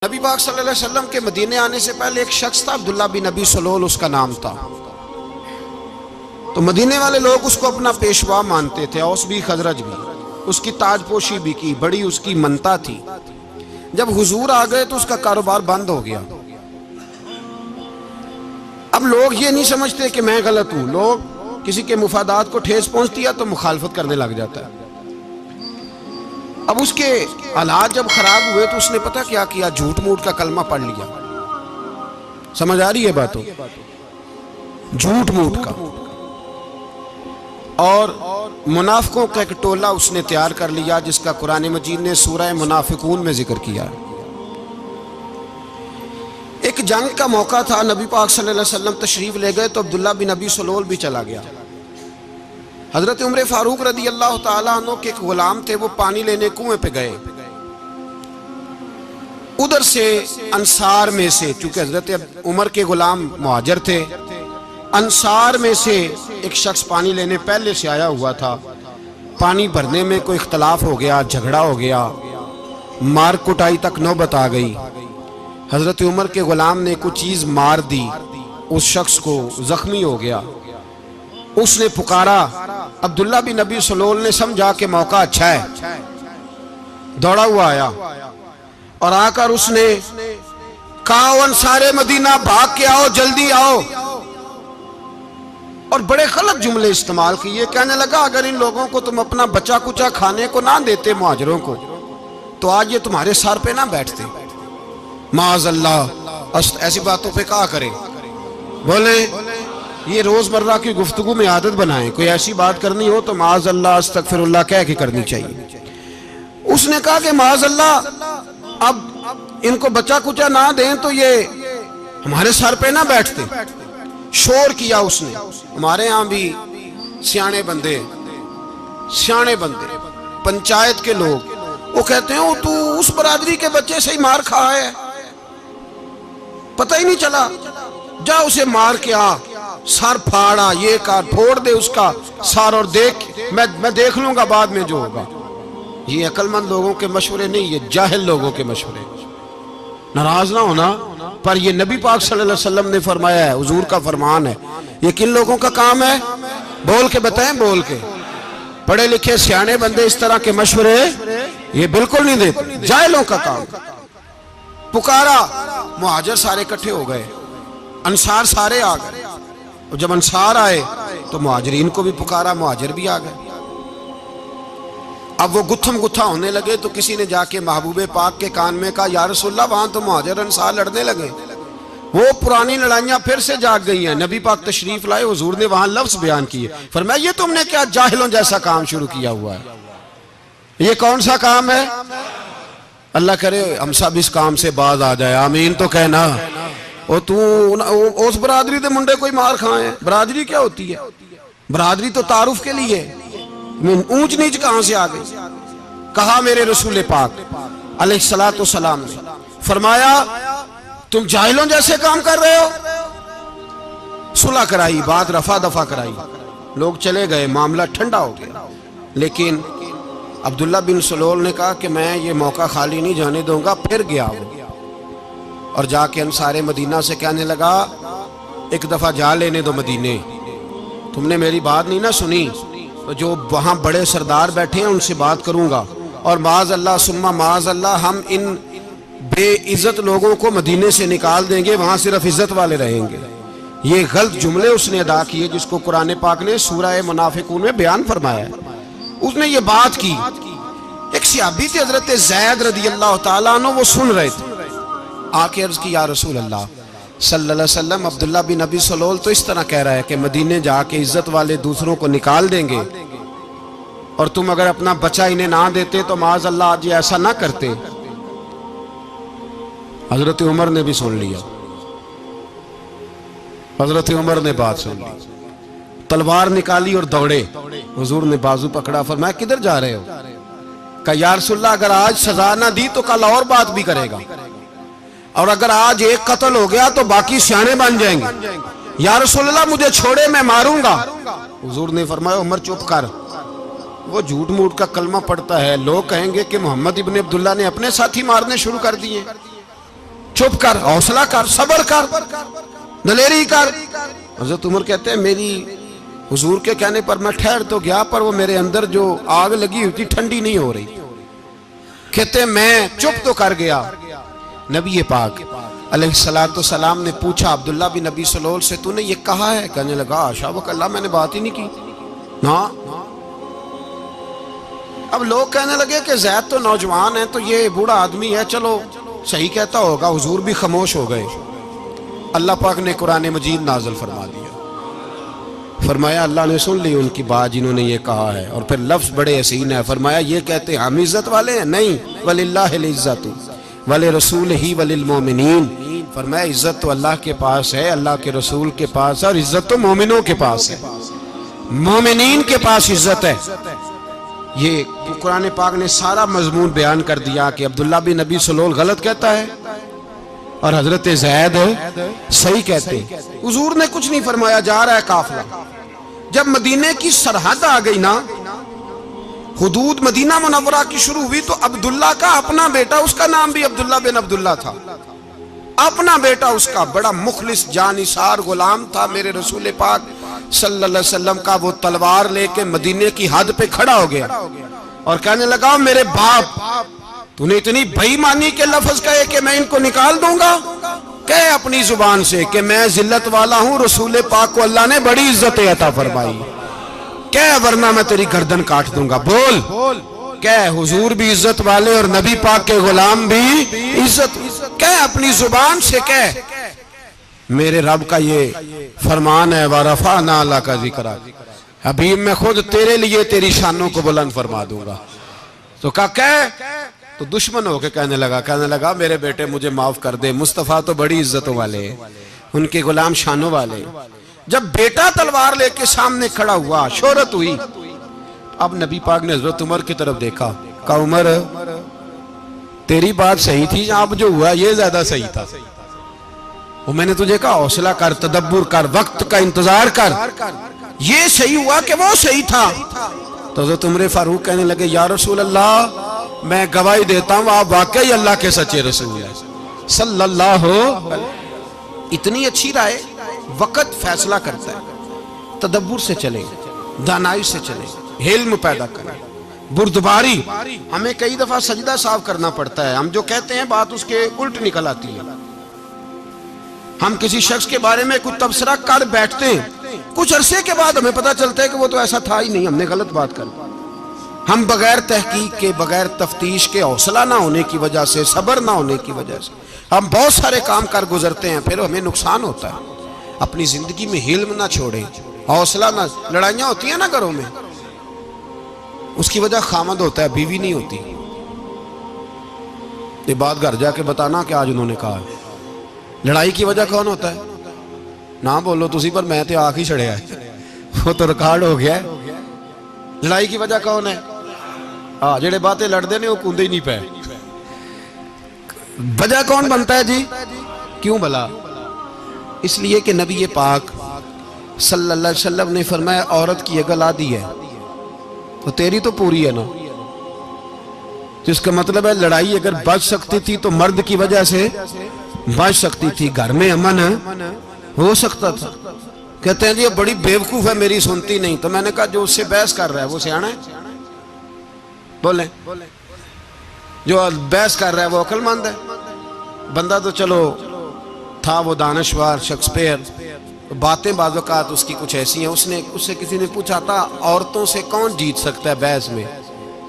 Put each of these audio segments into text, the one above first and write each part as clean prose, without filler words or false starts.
نبی پاک صلی اللہ علیہ وسلم کے مدینے آنے سے پہلے ایک شخص تھا، عبداللہ بن ابی سلول اس کا نام تھا۔ تو مدینے والے لوگ اس کو اپنا پیشوا مانتے تھے، اوس بھی خزرج بھی، اس کی تاج پوشی بھی کی، بڑی اس کی منتا تھی۔ جب حضور آ گئے تو اس کا کاروبار بند ہو گیا۔ اب لوگ یہ نہیں سمجھتے کہ میں غلط ہوں، لوگ کسی کے مفادات کو ٹھیس پہنچتی ہے تو مخالفت کرنے لگ جاتا ہے۔ اب اس کے حالات جب خراب ہوئے تو اس نے پتہ کیا کیا، جھوٹ موٹ کا کلمہ پڑھ لیا۔ سمجھ آ رہی ہے باتوں؟ جھوٹ موٹ کا، اور منافقوں کا ایک ٹولہ اس نے تیار کر لیا جس کا قرآن مجید نے سورہ منافقون میں ذکر کیا۔ ایک جنگ کا موقع تھا، نبی پاک صلی اللہ علیہ وسلم تشریف لے گئے تو عبداللہ بن ابی سلول بھی چلا گیا۔ حضرت عمر فاروق رضی اللہ تعالیٰ عنہ کے ایک غلام تھے، وہ پانی لینے کنویں پہ گئے۔ ادھر سے انصار میں سے، چونکہ حضرت عمر کے غلام مہاجر تھے، انصار میں سے ایک شخص پانی لینے پہلے سے آیا ہوا تھا۔ پانی بھرنے میں کوئی اختلاف ہو گیا، جھگڑا ہو گیا، مار کٹائی تک نوبت آ گئی۔ حضرت عمر کے غلام نے کچھ چیز مار دی، اس شخص کو زخمی ہو گیا۔ اس نے پکارا، عبداللہ بن ابی سلول نے سمجھا کہ موقع اچھا ہے، دوڑا ہوا آیا اور آ کر اس نے کہا، انصار مدینہ بھاگ کے آؤ، جلدی آؤ، اور بڑے غلط جملے استعمال کیے۔ کہنے لگا اگر ان لوگوں کو تم اپنا بچا کچا کھانے کو نہ دیتے مہاجروں کو تو آج یہ تمہارے سر پہ نہ بیٹھتے۔ معاذ اللہ، ایسی باتوں پہ کہا کرے، بولے یہ روزمرہ کی گفتگو میں عادت بنائیں، کوئی ایسی بات کرنی ہو تو معاذ اللہ استغفر اللہ کہہ کے کرنی چاہیے۔ اس نے کہا کہ معاذ اللہ اب ان کو بچا کچا نہ دیں تو یہ ہمارے سر پہ نہ بیٹھتے۔ شور کیا اس نے۔ ہمارے ہاں بھی سیانے بندے پنچایت کے لوگ وہ کہتے ہیں تو اس برادری کے بچے سے ہی مار کھا ہے، پتہ ہی نہیں چلا، جا اسے مار کے آ، سر پھاڑا، یہ کار پھوڑ دے اس کا سر، اور دیکھ میں دیکھ لوں گا بعد میں جو ہوگا۔ یہ عقل مند لوگوں کے مشورے نہیں، یہ جاہل لوگوں کے مشورے۔ ناراض نہ ہونا، پر یہ نبی پاک صلی اللہ علیہ وسلم نے فرمایا ہے، حضور کا فرمان ہے۔ یہ کن لوگوں کا کام ہے؟ بول کے بتائیں، بول کے۔ پڑھے لکھے سیانے بندے اس طرح کے مشورے یہ بالکل نہیں دیتے، جاہلوں کا کام۔ پکارا، مہاجر سارے اکٹھے ہو گئے، انصار سارے آ گئے، اور جب انصار آئے تو مہاجرین کو بھی پکارا، مہاجر بھی آ گئے۔ اب وہ گتھم گتھا ہونے لگے تو کسی نے جا کے محبوب پاک کے کان میں کہا، یا رسول اللہ وہاں تو مہاجر انصار لڑنے لگے۔ وہ پرانی لڑائیاں پھر سے جاگ گئی ہیں۔ نبی پاک تشریف لائے، حضور نے وہاں لفظ بیان کیے، فرمایا یہ تم نے کیا جاہلوں جیسا کام شروع کیا ہوا ہے؟ یہ کون سا کام ہے؟ اللہ کرے ہم سب اس کام سے باز آ جائے، آمین تو کہنا۔ اور تو اس برادری دے منڈے کوئی مار کھائیں؟ برادری کیا ہوتی ہے؟ برادری تو تعارف کے لیے، اونچ نیچ کہاں سے آ گئی؟ کہا میرے رسول پاک علیہ السلام نے، فرمایا تم جاہلوں جیسے کام کر رہے ہو۔ صلح کرائی، بات رفع دفع کرائی، لوگ چلے گئے، معاملہ ٹھنڈا ہو گیا۔ لیکن عبداللہ بن سلول نے کہا کہ میں یہ موقع خالی نہیں جانے دوں گا۔ پھر گیا وہ اور جا کے انصار مدینہ سے کہنے لگا، ایک دفعہ جا لینے دو مدینے، تم نے میری بات نہیں نہ سنی تو جو وہاں بڑے سردار بیٹھے ہیں ان سے بات کروں گا، اور معاذ اللہ ثم معاذ اللہ ہم ان بے عزت لوگوں کو مدینے سے نکال دیں گے، وہاں صرف عزت والے رہیں گے۔ یہ غلط جملے اس نے ادا کیے جس کو قرآن پاک نے سورہ منافقون میں بیان فرمایا ہے۔ اس نے یہ بات کی۔ ایک صحابی تھے حضرت زید رضی اللہ تعالیٰ عنہ، وہ سن رہے تھے، آ کے عرض کی، یا رسول اللہ صلی اللہ علیہ وسلم عبداللہ بن ابی سلول تو اس طرح کہہ رہا ہے کہ مدینے جا کے عزت والے دوسروں کو نکال دیں گے، اور تم اگر اپنا بچہ انہیں نہ دیتے تو معاذ اللہ آج یہ ایسا نہ کرتے۔ حضرت عمر نے بھی سن لیا، حضرت عمر نے بات سن لی، تلوار نکالی اور دوڑے۔ حضور نے بازو پکڑا، فرمایا کدھر جا رہے ہو؟ کہا یا رسول اللہ اگر آج سزا نہ دی تو کل اور بات بھی کرے گا، اور اگر آج ایک قتل ہو گیا تو باقی سیانے بن جائیں گے۔ یا رسول اللہ مجھے چھوڑے، میں ماروں گا۔ حضور نے فرمایا عمر چپ کر، وہ جھوٹ موٹ کا کلمہ پڑھتا ہے، لوگ کہیں گے کہ محمد ابن عبداللہ نے اپنے ساتھی مارنے شروع کر دیے۔ چپ کر، حوصلہ کر، صبر کر، دلیری کر۔ حضرت عمر کہتے ہیں میری حضور کے کہنے پر میں ٹھہر تو گیا، پر وہ میرے اندر جو آگ لگی ہوئی تھی ٹھنڈی نہیں ہو رہی۔ کہتے ہیں میں چپ تو کر گیا۔ نبی پاک علیہ السلام نے پوچھا عبداللہ بن نبی سلول سے تو نے یہ کہا ہے؟ کہنے لگا حاشا وکلا میں نے بات ہی نہیں کی نا۔ اب لوگ کہنے لگے کہ زید تو نوجوان ہے تو یہ بوڑھا آدمی ہے، چلو صحیح کہتا ہوگا۔ حضور بھی خاموش ہو گئے۔ اللہ پاک نے قرآن مجید نازل فرما دیا، فرمایا اللہ نے سن لی ان کی بات جنہوں نے یہ کہا ہے، اور پھر لفظ بڑے حسین ہے، فرمایا یہ کہتے ہم عزت والے ہیں؟ نہیں، وَلِلَّهِ الْعِزَّةُ وَلِرَسُولِهِ وَلِلْمُؤْمِنِينَ، فرمایا عزت تو اللہ کے پاس ہے، اللہ کے رسول کے پاس ہے، اور عزت تو مومنوں کے پاس ہے، مومنین کے پاس عزت ہے۔ یہ قرآن پاک نے سارا مضمون بیان کر دیا کہ عبداللہ بن نبی سلول غلط کہتا ہے اور حضرت زید صحیح کہتے ہیں۔ حضور نے کچھ نہیں فرمایا، جا رہا ہے قافلہ۔ جب مدینے کی سرحد آ گئی نا، حدود مدینہ منورہ کی شروع ہوئی، تو عبداللہ کا اپنا بیٹا، اس کا نام بھی عبداللہ بن عبداللہ تھا، اپنا بیٹا اس کا بڑا مخلص جانثار غلام تھا میرے رسول پاک صلی اللہ علیہ وسلم کا، وہ تلوار لے کے مدینے کی حد پہ کھڑا ہو گیا اور کہنے لگا میرے باپ تو نے اتنی بے ایمانی کے لفظ کہے کہ میں ان کو نکال دوں گا؟ کہے اپنی زبان سے کہ میں ذلت والا ہوں، رسول پاک کو اللہ نے بڑی عزت عطا فرمائی، کہے ورنہ میں تیری گردن کاٹ دوں گا۔ بول کہے حضور بھی عزت والے اور نبی پاک کے غلام بھی عزت، کہے اپنی زبان سے کہے میرے رب کا یہ فرمان ہے وَرَفَعْنَا لَكَ ذِكْرَكَ، حبیب میں خود تیرے لیے تیری شانوں کو بلند فرما دوں گا۔ تو کہا تو دشمن ہو کے کہنے لگا میرے بیٹے مجھے معاف کر دے، مصطفیٰ تو بڑی عزتوں والے، ان کے غلام شانوں والے۔ جب بیٹا تلوار لے کے سامنے کھڑا ہوا، شہرت ہوئی، اب نبی پاک نے حضرت عمر کی طرف دیکھا، کہا عمر تیری بات صحیح تھی، اب جو ہوا یہ زیادہ صحیح تھا، وہ میں نے تجھے کہا حوصلہ کر، تدبر کر، وقت کا انتظار کر، یہ صحیح ہوا کہ وہ صحیح تھا۔ تو حضرت عمر فاروق کہنے لگے یا رسول اللہ میں گواہی دیتا ہوں آپ واقعی اللہ کے سچے رسول ہیں صلی اللہ اتنی اچھی رائے، وقت فیصلہ کرتا ہے، تدبر سے چلے، دانائی سے چلے، علم پیدا کریں، بردباری۔ ہمیں کئی دفعہ سجدہ صاف کرنا پڑتا ہے، ہم جو کہتے ہیں بات اس کے الٹ نکل آتی ہے۔ ہم کسی شخص کے بارے میں کچھ تبصرہ کر بیٹھتے ہیں، کچھ عرصے کے بعد ہمیں پتہ چلتا ہے کہ وہ تو ایسا تھا ہی نہیں، ہم نے غلط بات کر دی۔ ہم بغیر تحقیق کے، بغیر تفتیش کے، حوصلہ نہ ہونے کی وجہ سے، صبر نہ ہونے کی وجہ سے ہم بہت سارے کام کر گزرتے ہیں، پھر ہمیں نقصان ہوتا ہے۔ اپنی زندگی میں حلم نہ چھوڑیں، حوصلہ نہ، لڑائیاں ہوتی ہیں نا گھروں میں، اس کی وجہ خامد ہوتا ہے، بیوی نہیں ہوتی۔ یہ بات گھر جا کے بتانا کہ آج انہوں نے کہا ہے۔ لڑائی کی وجہ کون ہوتا ہے؟ نہ بولو تسی، پر میں تے آنکھ ہی چھڑیا ہے، وہ تو ریکارڈ ہو گیا ہے۔ لڑائی کی وجہ کون ہے؟ جڑے باتیں لڑتے ہیں وہ کوندے ہی نہیں پے۔ وجہ کون بنتا ہے جی؟ کیوں بلا؟ اس لیے کہ نبی پاک صلی اللہ علیہ وسلم نے فرمایا عورت کی عقل آدھی ہے تو تیری تو پوری ہے نا، جس کا مطلب ہے لڑائی اگر بچ سکتی تھی تو مرد کی وجہ سے بچ سکتی تھی، گھر میں امن ہو سکتا تھا۔ کہتے ہیں جی یہ بڑی بیوقوف ہے، میری سنتی نہیں۔ تو میں نے کہا جو اس سے بحث کر رہا ہے وہ سیانا ہے؟ بولیں، جو بحث کر رہا ہے وہ عقل مند ہے؟ بندہ تو چلو تھا وہ دانشور، شیکسپیئر، باتیں بعض اوقات اس کی کچھ ایسی ہیں۔ اس سے کسی نے پوچھا تھا عورتوں سے کون جیت سکتا ہے بحث میں،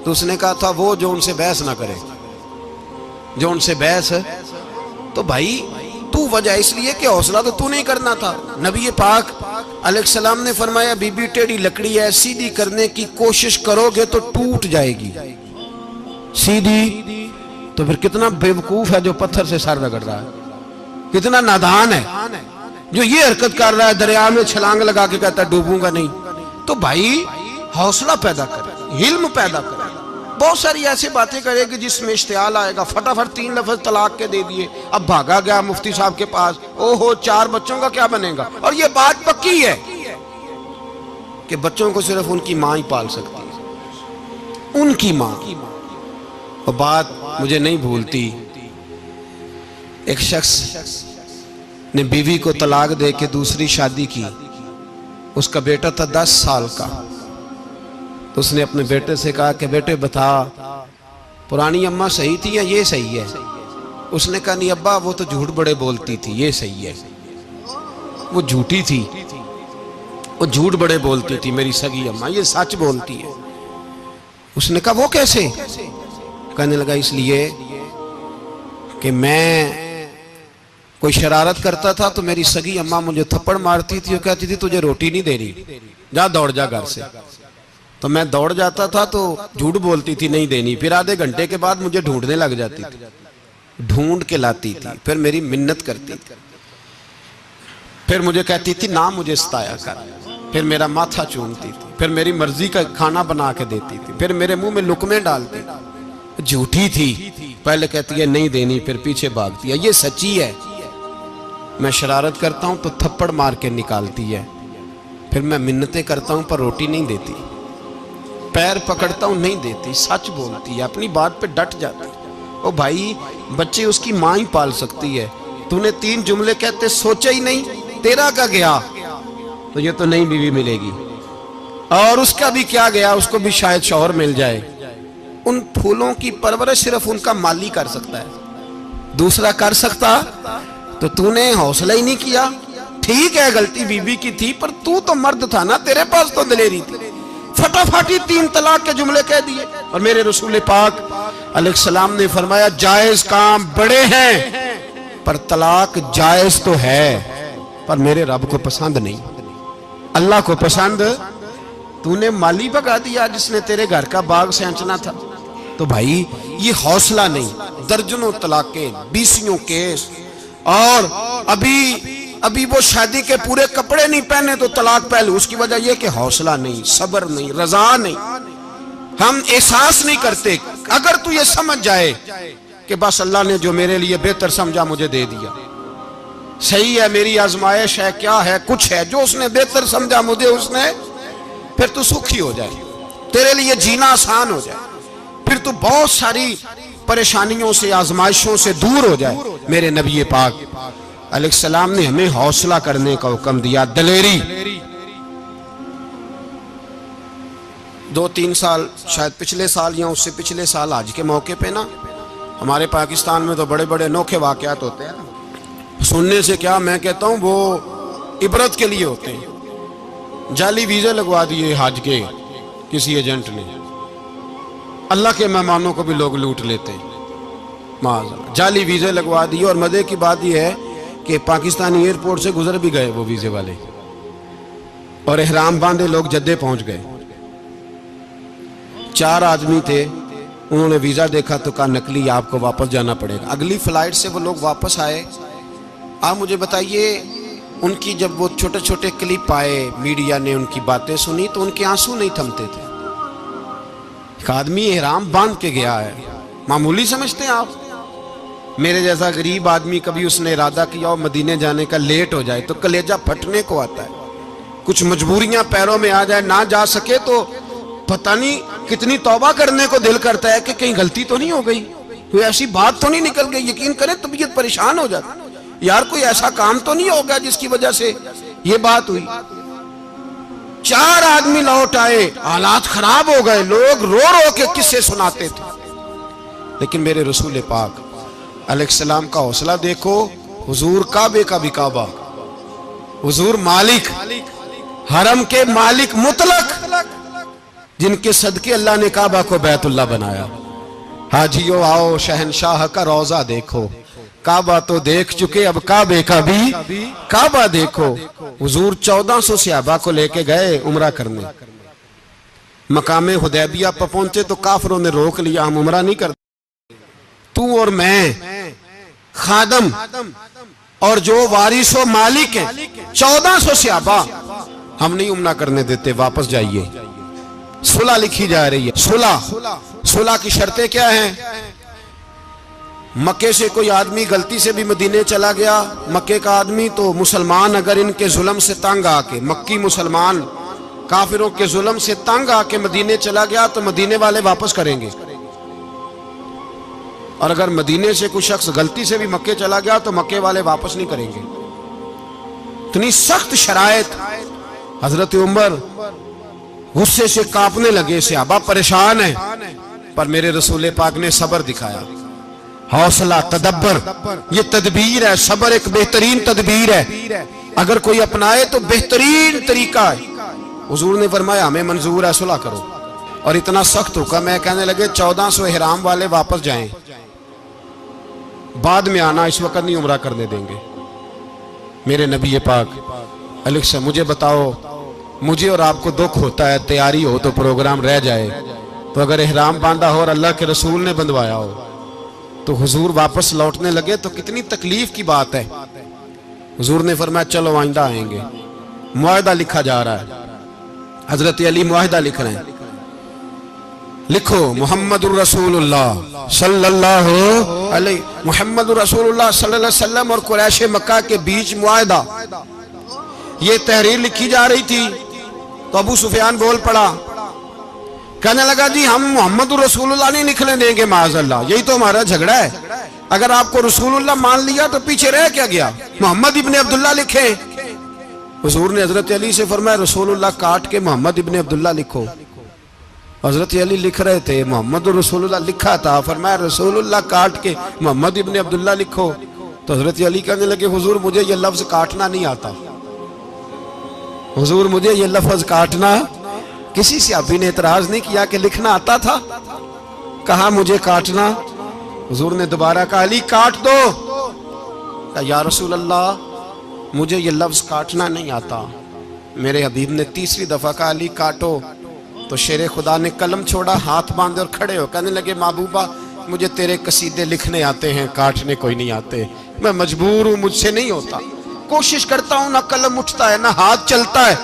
تو اس نے کہا تھا وہ جو ان سے بحث نہ کرے، جو ان سے بحث۔ تو بھائی تو وجہ اس لیے کہ حوصلہ تو نہیں کرنا تھا۔ نبی پاک علیہ السلام نے فرمایا بی بی ٹیڑھی لکڑی ہے، سیدھی کرنے کی کوشش کرو گے تو ٹوٹ جائے گی، سیدھی تو پھر کتنا بیوقوف ہے جو پتھر سے سر رگڑ رہا ہے، کتنا نادان ہے جو یہ حرکت کر رہا ہے، دریا میں چھلانگ لگا کے کہتا ہے ڈوبوں گا نہیں۔ تو بھائی حوصلہ پیدا کرے، علم پیدا کرے۔ بہت ساری ایسی باتیں کرے کہ جس میں اشتعال آئے گا، فٹافٹ 3 لفظ طلاق کے دے دیے، اب بھاگا گیا مفتی صاحب کے پاس، اوہو 4 بچوں کا کیا بنے گا؟ اور یہ بات پکی ہے کہ بچوں کو صرف ان کی ماں ہی پال سکتی ہے، ان کی ماں۔ اور بات مجھے نہیں بھولتی، ایک شخص نے بیوی کو طلاق دے کے دوسری شادی کی. اس کا بیٹا تھا 10 سال کا. تو اس نے اپنے بیٹے سے کہا کہ بیٹے بتا پرانی اماں صحیح تھی یا یہ صحیح ہے؟ اس نے کہا نہیں ابا وہ تو جھوٹ بڑے بولتی تھی، یہ صحیح ہے. وہ جھوٹی تھی، وہ جھوٹ بڑے بولتی تھی میری سگی اماں، یہ سچ بولتی ہے. اس نے کہا وہ کیسے؟ کہنے لگا اس لیے کہ میں کوئی شرارت کرتا تھا تو میری سگی اماں مجھے تھپڑ مارتی تھی اور کہتی تھی تجھے روٹی نہیں دے رہی، جا دوڑ جا گھر سے. تو میں دوڑ جاتا تھا تو جھوٹ بولتی تھی نہیں دینی، پھر آدھے گھنٹے کے بعد مجھے ڈھونڈنے لگ جاتی تھی، ڈھونڈ کے لاتی تھی، پھر میری منت کرتی تھی، پھر مجھے کہتی تھی نہ مجھے ستایا کر، پھر میرا ماتھا چومتی تھی، پھر میری مرضی کا کھانا بنا کے دیتی تھی، پھر میرے منہ میں لقمے ڈالتی تھی. جھوٹی تھی، پہلے کہتی ہے نہیں دینی پھر پیچھے بھاگتی ہے. یہ سچی ہے، میں شرارت کرتا ہوں تو تھپڑ مار کے نکالتی ہے، پھر میں منتیں کرتا ہوں پر روٹی نہیں دیتی، پیر پکڑتا ہوں نہیں دیتی. سچ بولتی ہے، اپنی بات پہ ڈٹ جاتی ہے. او بھائی بچے اس کی ماں ہی پال سکتی ہے، تو نے 3 جملے کہتے سوچا ہی نہیں، تیرا کا گیا تو یہ تو نئی بیوی ملے گی، اور اس کا بھی کیا گیا، اس کو بھی شاید شوہر مل جائے. ان پھولوں کی پرورش صرف ان کا مالی کر سکتا ہے، دوسرا کر سکتا تو نے حوصلہ ہی نہیں کیا. ٹھیک ہے غلطی بیوی کی تھی پر تو مرد تھا نا، تیرے پاس تو دلیری تھی. فٹافٹی 3 طلاق کے جملے کہہ دیے. اور میرے رسول پاک علیہ السلام نے فرمایا جائز کام بڑے ہیں پر طلاق جائز تو ہے پر میرے رب کو پسند نہیں، اللہ کو پسند. تو نے مالی بگا دیا جس نے تیرے گھر کا باغ سینچنا تھا. تو بھائی یہ حوصلہ نہیں، درجنوں طلاقیں، 20 کیس، اور ابھی وہ شادی کے پورے کپڑے نہیں پہنے تو طلاق پہلو. اس کی وجہ یہ کہ حوصلہ نہیں، صبر نہیں، رضا نہیں، ہم احساس نہیں کرتے. اگر تو یہ سمجھ جائے کہ بس اللہ نے جو میرے لیے بہتر سمجھا مجھے دے دیا، صحیح ہے میری آزمائش ہے، کیا ہے کچھ ہے جو اس نے بہتر سمجھا مجھے اس نے، پھر تو سکھی ہو جائے، تیرے لیے جینا آسان ہو جائے، پھر تو بہت ساری پریشانیوں سے آزمائشوں سے دور ہو جائے. میرے نبی پاک علیہ السلام نے ہمیں حوصلہ کرنے کا حکم دیا، دلیری. 2-3 سال شاید پچھلے سال یا اس سے پچھلے سال حج کے موقع پہ نا ہمارے پاکستان میں تو بڑے بڑے انوکھے واقعات ہوتے ہیں. سننے سے کیا میں کہتا ہوں وہ عبرت کے لیے ہوتے ہیں. جعلی ویزے لگوا دیے حج کے کسی ایجنٹ نے، اللہ کے مہمانوں کو بھی لوگ لوٹ لیتے ہیں. جعلی ویزے لگوا دیے. اور مزے کی بات یہ ہے کہ پاکستانی ایئرپورٹ سے گزر بھی گئے وہ ویزے والے، اور احرام باندھے لوگ جدے پہنچ گئے. 4 آدمی تھے، انہوں نے ویزا دیکھا تو کہا نقلی آپ کو واپس جانا پڑے گا. اگلی فلائٹ سے وہ لوگ واپس آئے. آپ مجھے بتائیے ان کی جب وہ چھوٹے چھوٹے کلپ آئے، میڈیا نے ان کی باتیں سنی تو ان کے آنسو نہیں تھمتے تھے. ایک آدمی احرام باندھ کے گیا ہے، معمولی سمجھتے ہیں آپ؟ میرے جیسا غریب آدمی کبھی اس نے ارادہ کیا اور مدینے جانے کا لیٹ ہو جائے تو کلیجہ پھٹنے کو آتا ہے. کچھ مجبوریاں پیروں میں آ جائے، نہ جا سکے تو پتہ نہیں کتنی توبہ کرنے کو دل کرتا ہے کہ کہیں غلطی تو نہیں ہو گئی، کوئی ایسی بات تو نہیں نکل گئی. یقین کریں طبیعت پریشان ہو جاتی، یار کوئی ایسا کام تو نہیں ہوگا جس کی وجہ سے یہ بات ہوئی. 4 آدمی لوٹ آئے، حالات خراب ہو گئے، لوگ رو رو کے قصے سناتے تھے. لیکن میرے رسول پاک علیہ السلام کا حوصلہ دیکھو. حضور کعبے کا بھی کعبہ، حضور مالک، حرم کے مالک مطلق، جن کے صدقے اللہ نے کعبہ کو بیت اللہ بنایا. حاجیو آؤ شہنشاہ کا روضہ دیکھو، کعبہ تو دیکھ چکے اب کعبے کا بھی کعبہ دیکھو. حضور 1400 صحابہ کو لے کے گئے عمرہ کرنے. مقام حدیبیہ پر پہنچے تو کافروں نے روک لیا، ہم عمرہ نہیں کرتے. تو اور میں خادم اور جو وارث و مالک ہیں 1400 صحابہ، ہم نہیں عمرہ کرنے دیتے، واپس جائیے. صلح لکھی جا رہی ہے. صلح کی شرطیں کیا ہیں؟ مکے سے کوئی آدمی غلطی سے بھی مدینے چلا گیا، مکے کا آدمی، تو مسلمان اگر ان کے ظلم سے تنگ آ کے، مکی مسلمان کافروں کے ظلم سے تنگ آ کے مدینے چلا گیا تو مدینے والے واپس کریں گے. اور اگر مدینے سے کوئی شخص غلطی سے بھی مکے چلا گیا تو مکے والے واپس نہیں کریں گے. اتنی سخت شرائط. حضرت عمر غصے سے کانپنے لگے, صحابہ پریشان ہیں, پر میرے رسول پاک نے صبر دکھایا, حوصلہ, تدبر. یہ تدبیر ہے, صبر ایک بہترین تدبیر ہے, اگر کوئی اپنائے تو بہترین طریقہ ہے. حضور نے فرمایا ہمیں منظور ہے, صلح کرو. اور اتنا سخت حکم ہے, کہنے لگے 1400 احرام والے واپس جائیں, بعد میں آنا, اس وقت نہیں عمرہ کرنے دیں گے. میرے نبی پاک علیہ السلام, مجھے بتاؤ, مجھے اور آپ کو دکھ ہوتا ہے تیاری ہو تو پروگرام رہ جائے, تو اگر احرام باندھا ہو اور اللہ کے رسول نے بندھوایا ہو تو حضور واپس لوٹنے لگے تو کتنی تکلیف کی بات ہے. حضور نے فرمایا چلو آئندہ آئیں گے. معاہدہ لکھا جا رہا ہے, حضرت علی معاہدہ لکھ رہے ہیں, لکھو محمد الرسول اللہ صلی اللہ علیہ محمد الرسول اللہ صلی اللہ علیہ وسلم اور قریش مکہ کے بیچ معاہدہ. یہ تحریر لکھی جا رہی تھی تو ابو سفیان بول پڑا, کہنے لگا جی ہم محمد الرسول اللہ نہیں نکلنے دیں گے معاذ اللہ, یہی تو ہمارا جھگڑا ہے. اگر آپ کو رسول اللہ مان لیا تو پیچھے رہ کیا گیا, محمد ابن عبداللہ لکھیں. حضور نے حضرت علی سے فرمایا رسول اللہ کاٹ کے محمد ابن عبداللہ لکھو. حضرت علی لکھ رہے تھے, محمد رسول اللہ لکھا تھا, فرمایا رسول اللہ کاٹ کے محمد ابن عبداللہ لکھو. تو حضرت علی کہنے لگے حضور مجھے یہ لفظ کاٹنا نہیں آتا, حضور مجھے یہ لفظ کاٹنا. کسی صحابی نے اعتراض نہیں کیا کہ لکھنا آتا تھا, کہا مجھے کاٹنا. حضور نے دوبارہ کہا علی کاٹ دو. کہا یا رسول اللہ مجھے یہ لفظ کاٹنا نہیں آتا. میرے حبیب نے تیسری دفعہ کہا علی کاٹو. تو شیر خدا نے قلم چھوڑا, ہاتھ باندھے اور کھڑے ہو کہنے لگے محبوبہ مجھے تیرے قصیدے لکھنے آتے ہیں, کاٹنے کوئی نہیں آتے, میں مجبور ہوں, مجھ سے نہیں ہوتا. کوشش کرتا ہوں, نہ قلم اٹھتا ہے نہ ہاتھ چلتا ہے.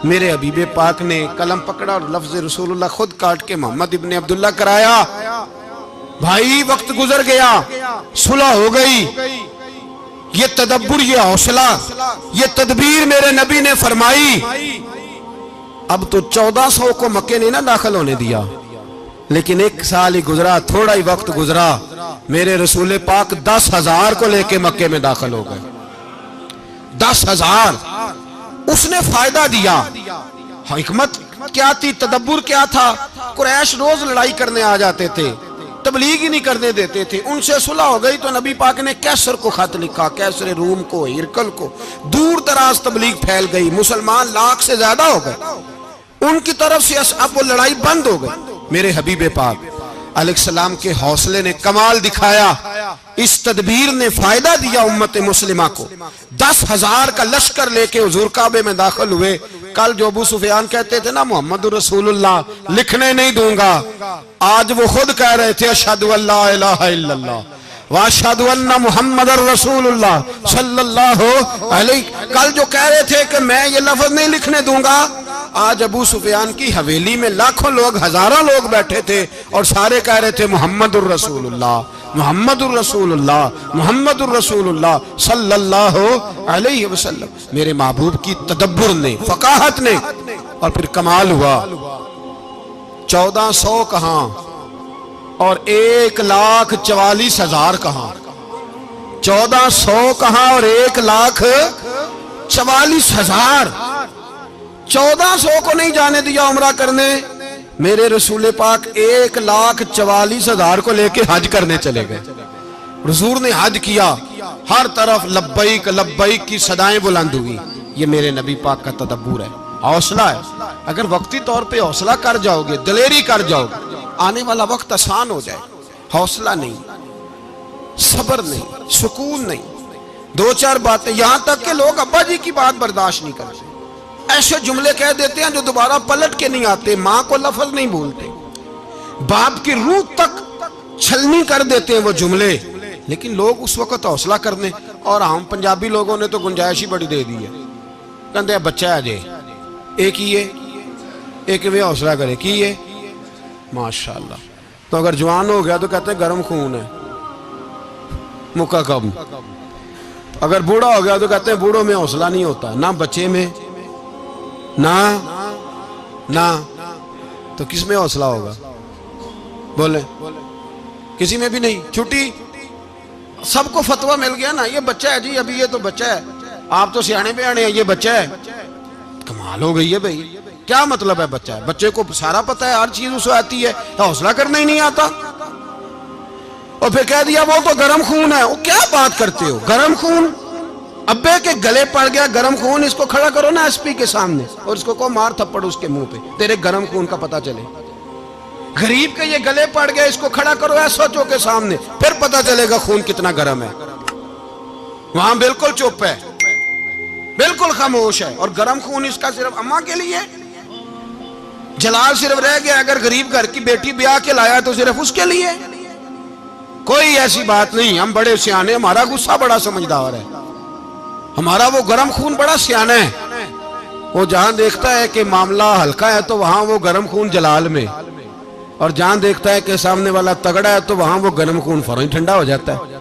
میرے حبیب پاک نے قلم پکڑا اور لفظ رسول اللہ خود کاٹ کے محمد ابن عبداللہ کرایا. بھائی وقت گزر گیا, صلح ہو گئی. یہ تدبر, یہ حوصلہ, یہ تدبیر میرے نبی نے فرمائی. اب تو 1400 کو مکے نے نہ داخل ہونے دیا, لیکن ایک سال ہی گزرا, تھوڑا ہی وقت گزرا, میرے رسول پاک 10,000 کو لے کے مکے میں داخل ہو گئے. 10,000. اس نے فائدہ دیا. حکمت کیا تھی, تدبر کیا تھا. قریش روز لڑائی کرنے آ جاتے تھے, تبلیغ ہی نہیں کرنے دیتے تھے. ان سے صلح ہو گئی تو نبی پاک نے کیسر کو خط لکھا, کیسر روم کو, ہرکل کو. دور دراز تبلیغ پھیل گئی, مسلمان 100,000 سے زیادہ ہو گئے. ان کی طرف سے اب وہ لڑائی بند ہو گئی. میرے حبیب پاک علیہ السلام کے حوصلے نے کمال دکھایا, اس تدبیر نے فائدہ دیا امت مسلمہ کو. 10,000 کا لشکر لے کے حضور کعبے میں داخل ہوئے. کل جو ابو سفیان کہتے تھے نا محمد رسول اللہ لکھنے نہیں دوں گا, آج وہ خود کہہ رہے تھے اشہدو ان لا الہ الا اللہ واشہدو ان محمد رسول اللہ صلی اللہ علیہ. کل جو کہہ رہے تھے کہ میں یہ لفظ نہیں لکھنے دوں گا, آج ابو سفیان کی حویلی میں لاکھوں لوگ, ہزاروں لوگ بیٹھے تھے اور سارے کہہ رہے تھے محمد الرسول اللہ محمد الرسول اللہ محمد الرسول اللہ صلی اللہ علیہ وسلم. میرے محبوب کی تدبر نے, فقاہت نے, اور پھر کمال ہوا. 1400 کہاں اور 1,44,000 کہاں. 1400 کہاں اور 1,44,000. 1400 کو نہیں جانے دیا عمرہ کرنے. میرے رسول پاک 1,44,000 کو لے کے حج کرنے چلے گئے. حضور نے حج کیا, ہر طرف لبیک لبیک کی صدائیں بلند ہوئی. یہ میرے نبی پاک کا تدبر ہے, حوصلہ ہے. اگر وقتی طور پہ حوصلہ کر جاؤ گے, دلیری کر جاؤ گے, آنے والا وقت آسان ہو جائے. حوصلہ نہیں, صبر نہیں, سکون نہیں, 2-4 باتیں, یہاں تک کہ لوگ ابا جی کی بات برداشت نہیں کرتے. ایسے جملے کہہ دیتے ہیں جو دوبارہ پلٹ کے نہیں آتے. ماں کو لفظ نہیں بولتے, باپ کی روح تک چھلنی کر دیتے ہیں وہ جملے. لیکن لوگ اس وقت حوصلہ کرنے, اور ہم پنجابی لوگوں نے تو گنجائش ہی بڑی دے دی ہے. کہتے ہیں بچہ ہے جے ایک ہی ہے, ایک میں حوصلہ کرے کی ہے ماشاءاللہ. تو اگر جوان ہو گیا تو کہتے ہیں گرم خون ہے مکہ کب. اگر بوڑھا ہو گیا تو کہتے ہیں بوڑھوں میں حوصلہ نہیں ہوتا, نہ بچے میں نہ تو کس میں حوصلہ ہوگا؟ بولے کسی میں بھی نہیں. چھٹی سب کو فتویٰ مل گیا نا, یہ بچہ ہے جی, ابھی یہ تو بچہ ہے, آپ تو سیانے بیانے ہیں, یہ بچہ ہے. کمال ہو گئی ہے بھائی, کیا مطلب ہے بچہ ہے؟ بچے کو سارا پتہ ہے, ہر چیز اسے آتی ہے, حوصلہ کرنا ہی نہیں آتا. اور پھر کہہ دیا وہ تو گرم خون ہے. وہ کیا بات کرتے ہو, گرم خون؟ ابے کے گلے پڑ گیا گرم خون, اس کو کھڑا کرو نا ایس پی کے سامنے اور اس کو کہو مار تھپڑ اس کے منہ پہ, تیرے گرم خون کا پتہ چلے. غریب کے یہ گلے پڑ گیا, اس کو کھڑا کرو ایس او کے سامنے, پھر پتہ چلے گا خون کتنا گرم ہے. وہاں بالکل چپ ہے, بالکل خاموش ہے. اور گرم خون اس کا صرف اماں کے لیے, جلال صرف رہ گیا اگر غریب گھر کی بیٹی بیاہ کے لایا تو صرف اس کے لیے. کوئی ایسی بات نہیں. ہم بڑے سیانے, ہمارا غصہ بڑا سمجھدار ہے, ہمارا وہ گرم خون بڑا سیانا ہے. وہ جہاں دیکھتا ہے کہ معاملہ ہلکا ہے تو وہاں وہ گرم خون جلال میں, اور جہاں دیکھتا ہے کہ سامنے والا تگڑا ہے تو وہاں وہ گرم خون فوراً ٹھنڈا ہو جاتا ہے.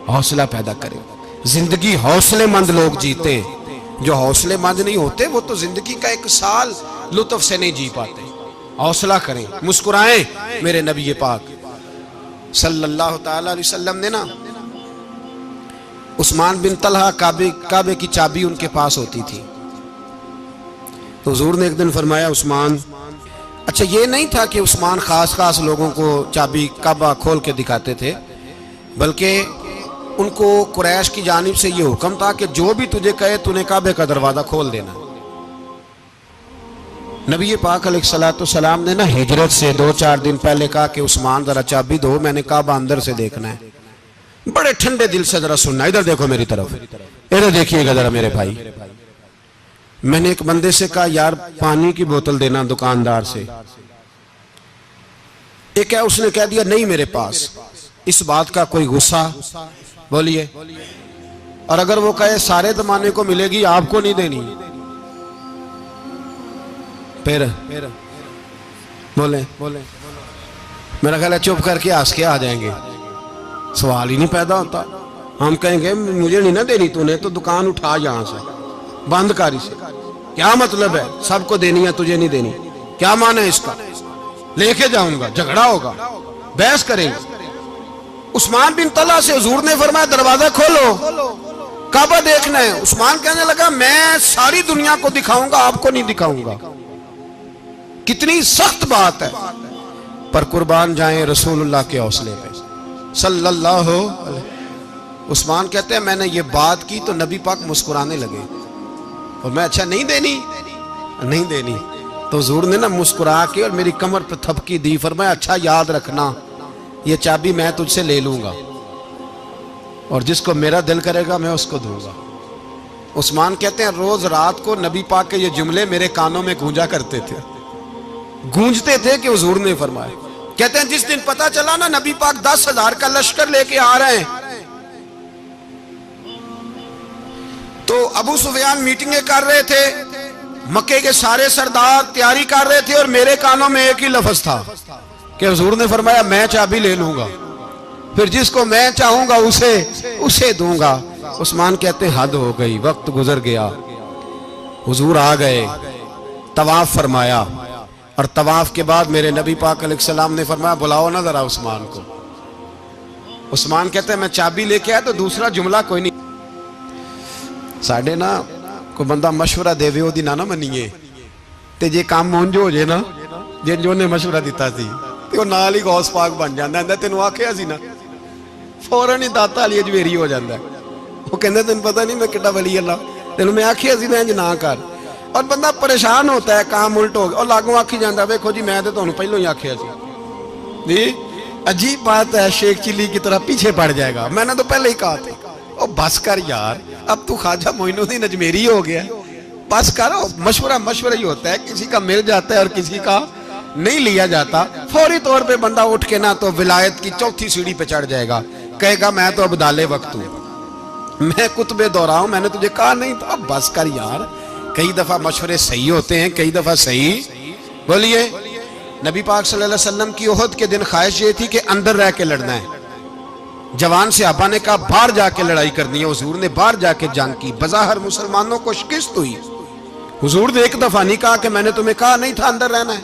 حوصلہ پیدا کرے. زندگی حوصلے مند لوگ جیتے ہیں, جو حوصلے مند نہیں ہوتے وہ تو زندگی کا ایک سال لطف سے نہیں جی پاتے. حوصلہ کریں, مسکرائیں. میرے نبی پاک صلی اللہ تعالی علیہ وسلم نے نا عثمان بن طلحہ, کعبے کی چابی ان کے پاس ہوتی تھی, تو حضور نے ایک دن فرمایا عثمان, اچھا یہ نہیں تھا کہ عثمان خاص لوگوں کو چابی کعبہ کھول کے دکھاتے تھے, بلکہ ان کو قریش کی جانب سے یہ حکم تھا کہ جو بھی تجھے کہے تو نے کعبے کا دروازہ کھول دینا. نبی پاک علیہ الصلوۃ والسلام نے نا ہجرت سے 2-4 دن پہلے کہا کہ عثمان ذرا چابی دو, میں نے کعبہ اندر سے دیکھنا ہے. بڑے ٹھنڈے دل سے ذرا سننا, ادھر دیکھو میری طرف, ادھر دیکھیے گا ذرا میرے بھائی. میں نے ایک بندے سے کہا یار پانی کی بوتل دینا دکاندار سے, ایک ہے اس نے کہہ دیا نہیں میرے پاس. اس بات کا کوئی غصہ بولیے, اور اگر وہ کہے سارے زمانے کو ملے گی آپ کو نہیں دینی, پھر بولیں میرا خیال ہے چپ کر کے ہنس کے آ جائیں گے, سوال ہی نہیں پیدا ہوتا. ہم کہیں گے مجھے نہیں نہ دینی, تو نے تو دکان اٹھا یہاں سے, بند کاری سے. کیا مطلب ہے سب کو دینی ہے تجھے نہیں دینی, کیا معنی ہے اس کا؟ لے کے جاؤں گا, جھگڑا ہوگا, بحث کریں گے. عثمان بن طلحہ سے حضور نے فرمایا دروازہ کھولو, کعبہ دیکھنا ہے. عثمان کہنے لگا میں ساری دنیا کو دکھاؤں گا, آپ کو نہیں دکھاؤں گا. کتنی سخت بات ہے, پر قربان جائیں رسول اللہ کے حوصلے پہ صلی اللہ علیہ. عثمان کہتے ہیں میں نے یہ بات کی تو نبی پاک مسکرانے لگے, اور میں اچھا نہیں دینی, تو حضور نے نا مسکرا کے اور میری کمر پہ تھپکی دی, فرمایا اچھا یاد رکھنا یہ چابی میں تجھ سے لے لوں گا, اور جس کو میرا دل کرے گا میں اس کو دوں گا. عثمان کہتے ہیں روز رات کو نبی پاک کے یہ جملے میرے کانوں میں گونجا کرتے تھے, گونجتے تھے کہ حضور نے فرمایا. کہتے ہیں جس دن پتا چلا نا نبی پاک 10,000 کا لشکر لے کے آ رہے ہیں, تو ابو سفیان میٹنگیں کر رہے تھے, مکے کے سارے سردار تیاری کر رہے تھے, اور میرے کانوں میں ایک ہی لفظ تھا کہ حضور نے فرمایا میں چابی لے لوں گا, پھر جس کو میں چاہوں گا اسے دوں گا. عثمان کہتے ہیں حد ہو گئی, وقت گزر گیا, حضور آ گئے, طواف فرمایا, اور طواف کے بعد میرے نبی پاک علیہ السلام نے فرمایا بلاؤ نا ذرا عثمان کو. عثمان کہتے ہیں میں چابی لے کے آیا تو دوسرا جملہ کوئی نہیں. ساڑھے نا کوئی بندہ مشورہ دے وے دی نہ منیے, تے جے کام مونجو ہو جائے نا, جن جو نے مشورہ دیتا سی تے وہ نال ہی غوث پاک بن جاندا ہے. تینوں آکھیا سی نا, فوراً ہی داتا علی اجویری ہو جاندا ہے. وہ کہندے تینوں پتہ نہیں میں کڈا ولی اللہ, تینوں میں آکھیا سی نا انج نہ کر, اور بندہ پریشان ہوتا ہے کام الٹ ہو گیا, اور لاگوں آکھی جاندا ویکھو جی میں تے تانوں پہلوں ہی آکھیا سی. جی عجیب بات ہے, شیخ چلی کی طرح پیچھے پڑ جائے گا, میں نے تو پہلے ہی کہا تھا. او بس کر یار, اب تو خواجہ معین الدین اجمیری ہو گیا, بس کر. مشورہ ہی ہوتا ہے, کسی کا مل جاتا ہے اور کسی کا نہیں لیا جاتا. فوری طور پہ بندہ اٹھ کے نا تو ولایت کی 4تھی سیڑھی پہ چڑھ جائے گا, کہے گا میں تو ابدال وقت ہوں, میں کتب دورہ ہوں, میں نے تجھے کہا نہیں تھا. بس کر یار, کئی دفعہ مشورے صحیح ہوتے ہیں, کئی دفعہ صحیح. بولیے نبی پاک صلی اللہ علیہ وسلم کی احد کے دن خواہش یہ تھی کہ اندر رہ کے لڑنا ہے. جوان صحابہ نے کہا باہر جا کے لڑائی کرنی ہے, حضور نے باہر جا کے جنگ کی. بظاہر مسلمانوں کو شکست ہوئی, حضور نے ایک دفعہ نہیں کہا کہ میں نے تمہیں کہا نہیں تھا اندر رہنا ہے,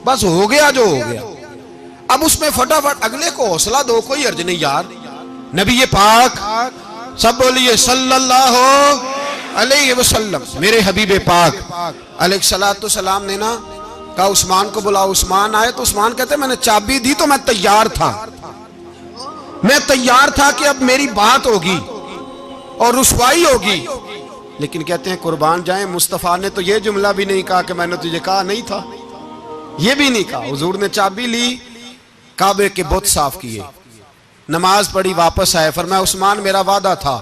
بس ہو گیا جو ہو گیا. اب اس میں فٹافٹ اگلے کو حوصلہ دو، کوئی عرض نہیں یار. نبی پاک سب بولیے صلی اللہ علیہ وسلم، میرے حبیب پاک علیہ السلام نے نا کہا عثمان کو بلاؤ. عثمان آئے تو عثمان کہتے میں نے چابی دی تو میں تیار تھا، میں تیار تھا کہ اب میری بات ہوگی اور رسوائی ہوگی. لیکن کہتے ہیں قربان جائیں مصطفیٰ نے تو یہ جملہ بھی نہیں کہا کہ میں نے تجھے کہا نہیں تھا، یہ بھی نہیں کہا. حضور نے چابی لی، کعبے کے بت صاف کیے، نماز پڑھی، واپس آئے. فرمایا عثمان میرا وعدہ تھا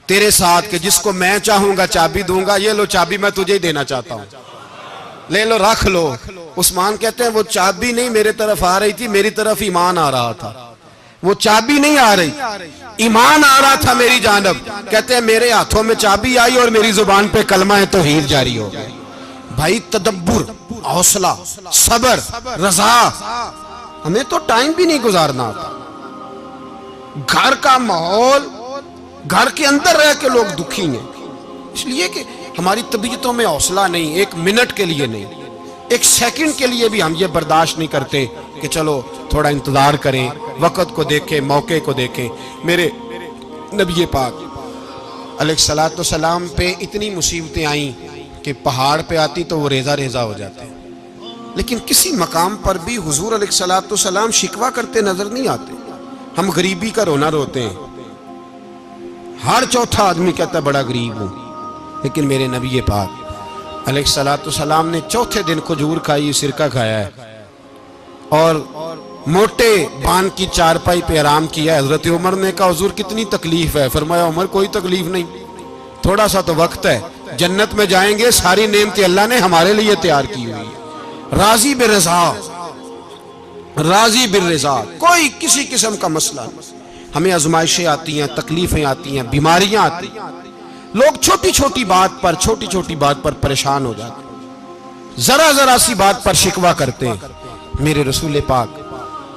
تیرے ساتھ کہ جس کو میں چاہوں گا چابی دوں گا، یہ لو چابی میں تجھے ہی دینا چاہتا ہوں، لے لو رکھ لو. عثمان کہتے ہیں وہ چابی نہیں میرے طرف آ رہی تھی، میری طرف ایمان آ رہا تھا. وہ چابی نہیں آ رہی، ایمان آ رہا تھا میری جانب. کہتے ہیں میرے ہاتھوں میں چابی آئی اور میری زبان پہ کلمہ توحید جاری ہو گئی. بھائی تدبر، حوصلہ، صبر، رضا. ہمیں تو ٹائم بھی نہیں گزارنا آتا. گھر کا ماحول، گھر کے اندر رہ کے لوگ دکھی ہیں، اس لیے کہ ہماری طبیعتوں میں حوصلہ نہیں، ایک منٹ کے لیے نہیں، ایک سیکنڈ کے لیے بھی ہم یہ برداشت نہیں کرتے کہ چلو تھوڑا انتظار کریں، وقت کو دیکھیں، موقع کو دیکھیں. میرے نبی پاک علیہ السلام پہ اتنی مصیبتیں آئیں کہ پہاڑ پہ آتی تو وہ ریزہ ریزہ ہو جاتے، لیکن کسی مقام پر بھی حضور علیہ السلام شکوہ کرتے نظر نہیں آتے. ہم غریبی کا رونا روتے ہیں، ہر چوتھا آدمی کہتا ہے بڑا غریب ہوں، لیکن میرے نبی پاک علیہ السلام نے چوتھے دن کھجور کھائی، سرکہ کھایا ہے اور موٹے بان کی چارپائی پہ آرام کیا. حضرت عمر نے کہا حضور کتنی تکلیف ہے؟ فرمایا عمر کوئی تکلیف نہیں، تھوڑا سا تو وقت ہے، جنت میں جائیں گے، ساری نعمتیں اللہ نے ہمارے لیے تیار کی ہوئی ہے. راضی بالرضا، راضی بالرضا، کوئی کسی قسم کا مسئلہ نہیں. ہمیں آزمائشیں آتی ہیں، تکلیفیں آتی ہیں، بیماریاں آتی ہیں، لوگ چھوٹی چھوٹی بات پر پریشان ہو جاتے ہیں، ذرا ذرا سی بات پر شکوہ کرتے ہیں. میرے رسول پاک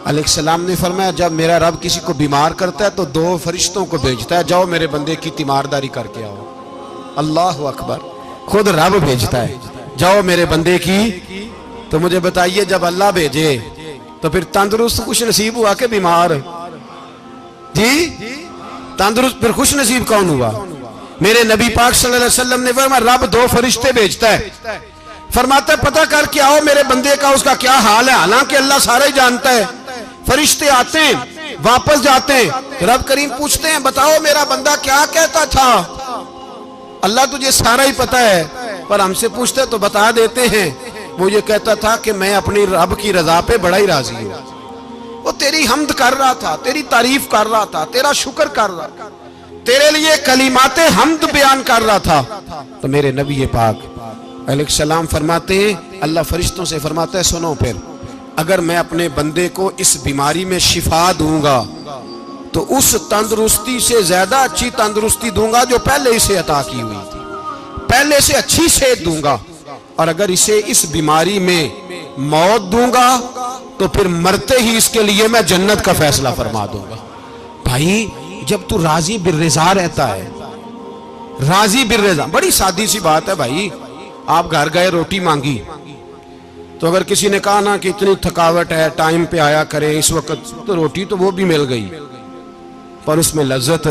علیہ السلام نے فرمایا جب میرا رب کسی کو بیمار کرتا ہے تو 2 فرشتوں کو بھیجتا ہے، جاؤ میرے بندے کی تیمارداری کر کے آؤ. اللہ اکبر، خود رب بھیجتا ہے، جاؤ میرے بندے کی. تو مجھے بتائیے جب اللہ بھیجے تو پھر تندرست خوش نصیب ہوا کہ بیمار؟ جی تندرست پھر خوش نصیب کون ہوا؟ میرے نبی پاک صلی اللہ علیہ وسلم نے فرمایا رب 2 فرشتے بھیجتا ہے، فرماتا ہے پتہ کر کے آؤ میرے بندے کا اس کا کیا حال ہے، حالانکہ اللہ سارا ہی جانتا ہے. فرشتے آتے ہیں، واپس جاتے ہیں، رب کریم پوچھتے ہیں بتاؤ میرا بندہ کیا کہتا تھا؟ اللہ تجھے سارا ہی پتہ ہے، پر ہم سے پوچھتے تو بتا دیتے ہیں. وہ یہ کہتا تھا کہ میں اپنی رب کی رضا پہ بڑا ہی راضی ہوں. وہ تیری حمد کر رہا تھا، تیری تعریف کر رہا تھا، تیرا شکر کر رہا تھا، تیرے لیے کلمات حمد بیان کر رہا تھا. تو میرے نبی پاک علیہ السلام فرماتے ہیں، اللہ فرشتوں سے فرماتا ہے سنو پھر اگر میں اپنے بندے کو اس بیماری میں شفا دوں گا تو اس تندرستی سے زیادہ اچھی تندرستی دوں گا جو پہلے اسے عطا کی ہوئی تھی، پہلے سے اچھی صحت دوں گا. اور اگر اسے اس بیماری میں موت دوں گا تو پھر مرتے ہی اس کے لیے میں جنت کا فیصلہ فرما دوں گا. بھائی جب تو راضی بالرضا رہتا ہے، راضی بالرضا، بڑی سادی سی بات ہے بھائی. آپ گھر گئے روٹی مانگی تو اگر کسی نے کہا نا کہ اتنی تھکاوٹ ہے ٹائم پہ آیا کریں اس وقت، تو روٹی تو وہ بھی مل گئی پر اس میں لذت،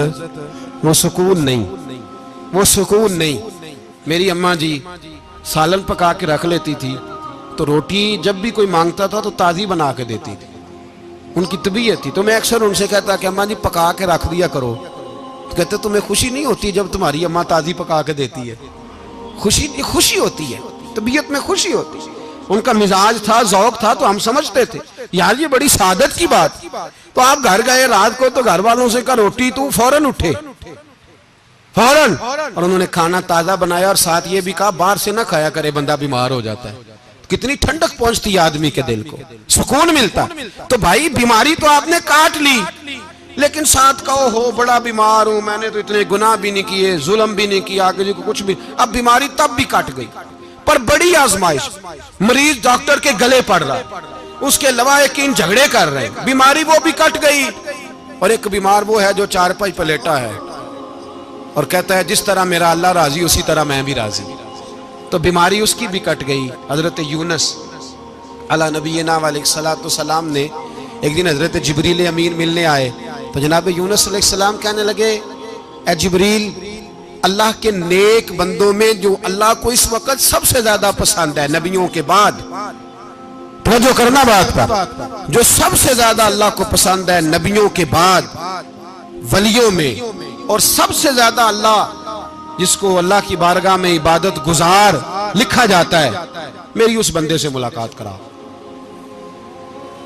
وہ سکون نہیں، وہ سکون نہیں. میری اماں جی سالن پکا کے رکھ لیتی تھی تو روٹی جب بھی کوئی مانگتا تھا تو تازی بنا کے دیتی تھی، ان کی طبیعت تھی. تو میں اکثر ان سے کہتا کہ اماں جی پکا کے رکھ دیا کرو. تو کہتے تمہیں خوشی نہیں ہوتی جب تمہاری اماں تازی پکا کے دیتی ہے؟ خوشی ہوتی ہے، طبیعت میں خوشی ہوتی ہے. ان کا مزاج تھا، ذوق تھا، تو ہم سمجھتے تھے یار یہ بڑی سعادت کی بات. تو آپ گھر گئے رات کو تو گھر والوں سے کہا روٹی، تو فوراً اٹھے فوراً، اور انہوں نے کھانا تازہ بنایا اور ساتھ یہ بھی کہا باہر سے نہ کھایا کرے بندہ بیمار ہو جاتا ہے. کتنی ٹھنڈک پہنچتی ہے آدمی کے دل کو، سکون ملتا. تو بھائی بیماری تو آپ نے کاٹ لی لیکن ساتھ کہو ہو بڑا بیمار ہوں، میں نے تو اتنے گناہ بھی نہیں کیے، ظلم بھی نہیں کیا، کسی کو کچھ بھی. اب بیماری تب بھی کٹ گئی پر بڑی آزمائش، مریض ڈاکٹر کے گلے پڑ رہا ہے، اس کے لواحقین جھگڑے کر رہے ہیں، بیماری وہ بھی کٹ گئی. اور ایک بیمار وہ ہے جو چارپائی پہ لیٹا ہے اور کہتا ہے جس طرح میرا اللہ راضی اسی طرح میں بھی راضی. تو بیماری اس کی بھی کٹ گئی. حضرت یونس علی نبینا علیہ السلام نے ایک دن حضرت جبریل امین ملنے آئے تو جناب یونس علیہ السلام کہنے لگے اے جبریل اللہ کے نیک بندوں میں جو اللہ کو اس وقت سب سے زیادہ پسند ہے نبیوں کے بعد، توجہ کرنا بات پر، جو سب سے زیادہ اللہ کو پسند ہے نبیوں کے بعد ولیوں میں، اور سب سے زیادہ اللہ جس کو اللہ کی بارگاہ میں عبادت گزار لکھا جاتا ہے، میری اس بندے سے ملاقات کرا۔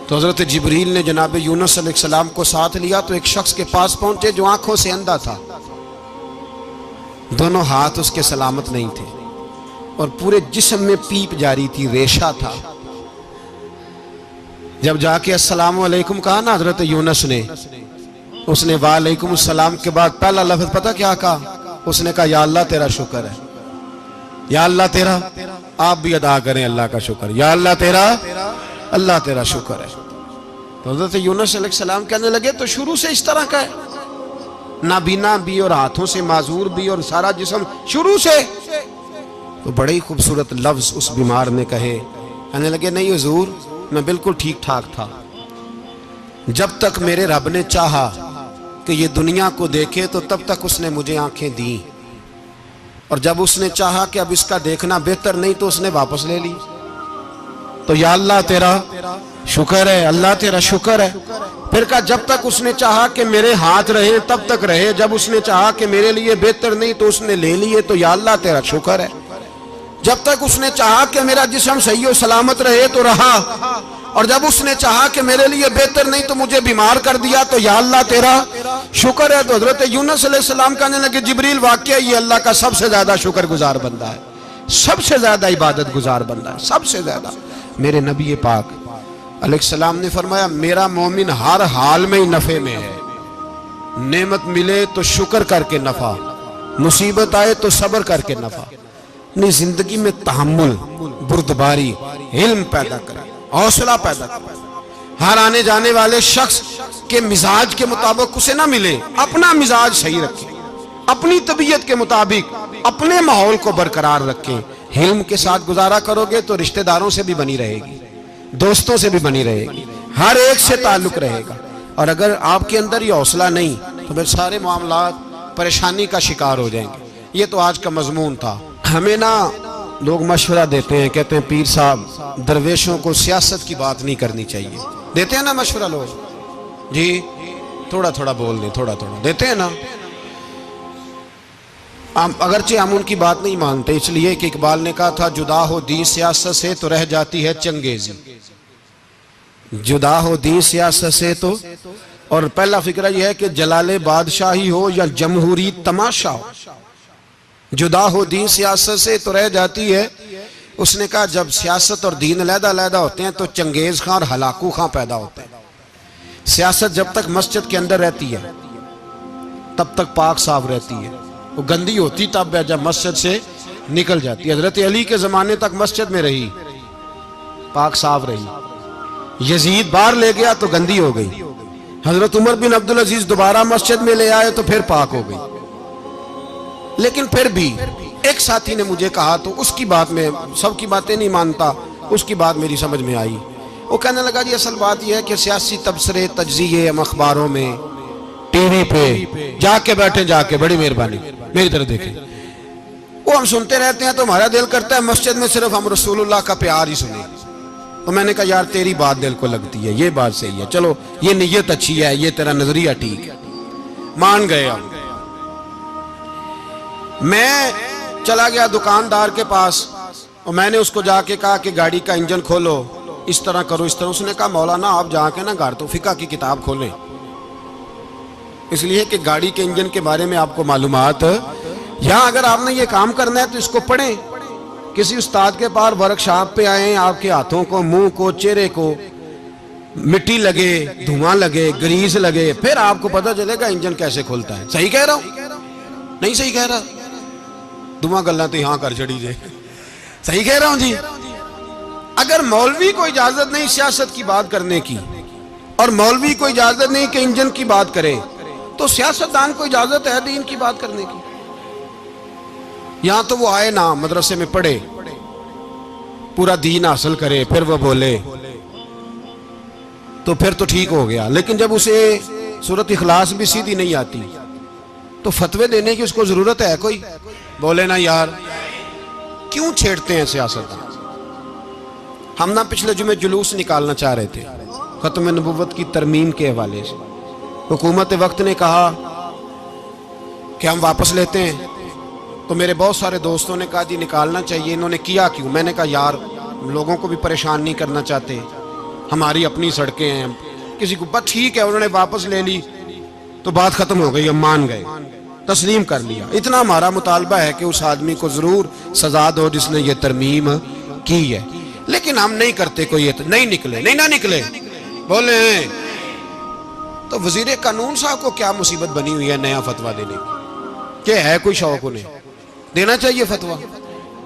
تو حضرت جبریل نے جناب یونس علیہ السلام کو ساتھ لیا تو ایک شخص کے پاس پہنچے جو آنکھوں سے اندھا تھا، دونوں ہاتھ اس کے سلامت نہیں تھے اور پورے جسم میں پیپ جاری تھی، ریشہ تھا۔ جب جا کے السلام علیکم کہا نا حضرت یونس نے، اس نے وعلیکم السلام کے بعد پہلا لفظ پتہ کیا کہا؟ اس نے کہا یا اللہ تیرا شکر ہے، یا اللہ تیرا، آپ بھی ادا کریں اللہ کا شکر، یا اللہ تیرا، اللہ تیرا شکر ہے۔ تو حضرت یونس علیہ السلام کہنے لگے تو شروع سے اس طرح کا ہے، نابینا بھی اور ہاتھوں سے معذور بھی اور سارا جسم شروع سے؟ تو بڑے ہی خوبصورت لفظ اس بیمار نے کہے، کہنے لگے نہیں حضور میں بالکل ٹھیک ٹھاک تھا، جب تک میرے رب نے چاہا کہ یہ دنیا کو دیکھے تو تب تک اس نے مجھے آنکھیں دیں، اور جب اس نے چاہا کہ اب اس کا دیکھنا بہتر نہیں تو اس نے واپس لے لی۔ تو یا اللہ تیرا شکر ہے، اللہ تیرا شکر ہے۔ پھر کہا جب تک اس نے چاہا کہ میرے ہاتھ رہے تب تک رہے، جب اس نے چاہا کہ میرے لیے بہتر نہیں تو اس نے لے لیے، تو یا اللہ تیرا شکر ہے۔ جب تک اس نے چاہا کہ میرا جسم صحیح و سلامت رہے تو رہا، اور جب اس نے چاہا کہ میرے لیے بہتر نہیں تو مجھے بیمار کر دیا، تو یا اللہ تیرا شکر ہے۔ تو حضرت یونس علیہ السلام کہنے لگے جبریل واقعہ یہ اللہ کا سب سے زیادہ شکر گزار بندہ ہے، سب سے زیادہ عبادت گزار بندہ ہے، سب سے زیادہ۔ میرے نبی پاک علیہ السلام نے فرمایا میرا مومن ہر حال میں ہی نفع میں ہے، نعمت ملے تو شکر کر کے نفع، مصیبت آئے تو صبر کر کے نفع، اپنی زندگی میں تحمل، بردباری، علم پیدا کرے، حوصلہ پیدا کرے۔ ہر آنے جانے والے شخص کے مزاج کے مطابق اسے نہ ملے، اپنا مزاج صحیح رکھے، اپنی طبیعت کے مطابق اپنے ماحول کو برقرار رکھیں۔ علم کے ساتھ گزارا کرو گے تو رشتہ داروں سے بھی بنی رہے گی، دوستوں سے بھی بنی رہے گی، ہر ایک سے تعلق رہے گا۔ اور اگر آپ کے اندر یہ حوصلہ نہیں تو پھر سارے معاملات پریشانی کا شکار ہو جائیں گے۔ یہ تو آج کا مضمون تھا۔ ہمیں نا لوگ مشورہ دیتے ہیں، کہتے ہیں پیر صاحب درویشوں کو سیاست کی بات نہیں کرنی چاہیے، دیتے ہیں نا مشورہ لوگ؟ جی تھوڑا تھوڑا بول دیں، تھوڑا تھوڑا دیتے ہیں نا۔ اگرچہ ہم ان کی بات نہیں مانتے، اس لیے کہ اقبال نے کہا تھا جدا ہو دین سیاست سے تو رہ جاتی ہے چنگیزی، جدا ہو دین سیاست سے تو۔ اور پہلا فکرہ یہ ہے کہ جلال بادشاہی ہو یا جمہوری تماشا ہو، جدا ہو دین سیاست سے تو رہ جاتی ہے۔ اس نے کہا جب سیاست اور دین علیحدہ علیحدہ ہوتے ہیں تو چنگیز خان اور ہلاکو خان پیدا ہوتے ہیں۔ سیاست جب تک مسجد کے اندر رہتی ہے تب تک پاک صاف رہتی ہے، وہ گندی ہوتی تب ہے جب مسجد سے نکل جاتی ہے۔ حضرت علی کے زمانے تک مسجد میں رہی، پاک صاف رہی، یزید باہر لے گیا تو گندی ہو گئی، حضرت عمر بن عبدالعزیز دوبارہ مسجد میں لے آئے تو پھر پاک ہو گئی۔ لیکن پھر بھی ایک ساتھی نے مجھے کہا تو اس کی بات میں، سب کی باتیں نہیں مانتا، اس کی بات میری سمجھ میں آئی۔ وہ کہنے لگا جی اصل بات یہ ہے کہ سیاسی تبصرے تجزیے ہم اخباروں میں ٹی وی پہ جا کے بیٹھیں، جا کے بڑی مہربانی میری طرف دیکھیں، وہ ہم سنتے رہتے ہیں تو ہمارا دل کرتا ہے مسجد میں صرف ہم رسول اللہ کا پیار ہی سنیں۔ تو میں نے کہا یار تیری بات دل کو لگتی ہے، یہ بات صحیح ہے، چلو یہ نیت اچھی ہے، یہ تیرا نظریہ ٹھیک ہے، مان گئے ہم۔ میں چلا گیا دکاندار کے پاس اور میں نے اس کو جا کے کہا کہ گاڑی کا انجن کھولو، اس طرح کرو اس طرح۔ اس نے کہا مولانا آپ جا کے نا گھر تو فقہ کی کتاب کھولیں، اس لیے کہ گاڑی کے انجن کے بارے میں آپ کو معلومات، یہاں اگر آپ نے یہ کام کرنا ہے تو اس کو پڑھیں، کسی استاد کے پاس ورکشاپ پہ آئیں، آپ کے ہاتھوں کو، منہ کو، چہرے کو مٹی لگے، دھواں لگے، گریس لگے، پھر آپ کو پتہ چلے گا انجن کیسے کھلتا ہے۔ صحیح کہہ رہا ہوں؟ نہیں صحیح کہہ رہا؟ دھواں گلنا تو یہاں کر چڑی جائے، صحیح کہہ رہا ہوں جی؟ اگر مولوی کو اجازت نہیں سیاست کی بات کرنے کی، اور مولوی کو اجازت نہیں کہ انجن کی بات کرے، تو سیاستدان کو اجازت ہے دین کی بات کرنے کی؟ یہاں تو وہ آئے نا مدرسے میں پڑھے، پورا دین حاصل کرے، پھر وہ بولے تو پھر تو ٹھیک ہو گیا، لیکن جب اسے سورۃ اخلاص بھی سیدھی نہیں آتی تو فتوے دینے کی اس کو ضرورت ہے کوئی؟ بولے نا یار، کیوں چھیڑتے ہیں سیاست؟ ہم نہ پچھلے جمعے جلوس نکالنا چاہ رہے تھے ختم نبوت کی ترمیم کے حوالے سے، حکومت وقت نے کہا کہ ہم واپس لیتے ہیں، تو میرے بہت سارے دوستوں نے کہا جی نکالنا چاہیے، انہوں نے کیا کیوں؟ میں نے کہا یار لوگوں کو بھی پریشان نہیں کرنا چاہتے، ہماری اپنی سڑکیں ہیں، کسی کو بس ٹھیک ہے، انہوں نے واپس لے لی تو بات ختم ہو گئی، ہم مان گئے، تسلیم کر لیا۔ اتنا ہمارا مطالبہ ہے کہ اس آدمی کو ضرور سزا دو جس نے یہ ترمیم کی ہے، لیکن ہم نہیں کرتے، کوئی نہیں نکلے، نہیں نہ نکلے بولے ہیں۔ تو وزیر قانون صاحب کو کیا مصیبت بنی ہوئی ہے نیا فتویٰ دینے کی؟ کہ ہے کوئی شوق انہیں دینا چاہیے فتویٰ؟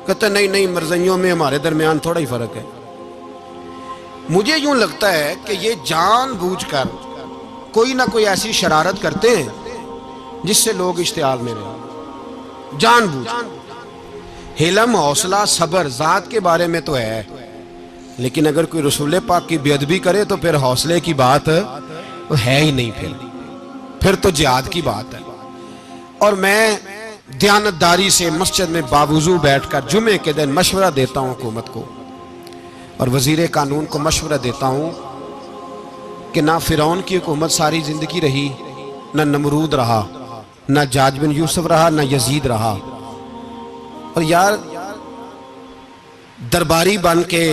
کہتے نہیں مرضیوں میں ہمارے درمیان تھوڑا ہی فرق ہے۔ مجھے یوں لگتا ہے کہ یہ جان بوجھ کر کوئی نہ کوئی ایسی شرارت کرتے ہیں جس سے لوگ اشتعال میں رہیں، جان بوجھ۔ حلم، حوصلہ، صبر ذات کے بارے میں تو ہے، لیکن اگر کوئی رسول پاک کی بے ادبی کرے تو پھر حوصلے کی بات ہے ہی نہیں، پھر تو جہاد کی بات ہے۔ اور میں دیانتداری سے مسجد میں باوضو بیٹھ کر جمعے کے دن مشورہ دیتا ہوں حکومت کو اور وزیر قانون کو مشورہ دیتا ہوں کہ نہ فرعون کی حکومت ساری زندگی رہی، نہ نمرود رہا، نہ جاج بن یوسف رہا، نہ یزید رہا، اور یار درباری بن کے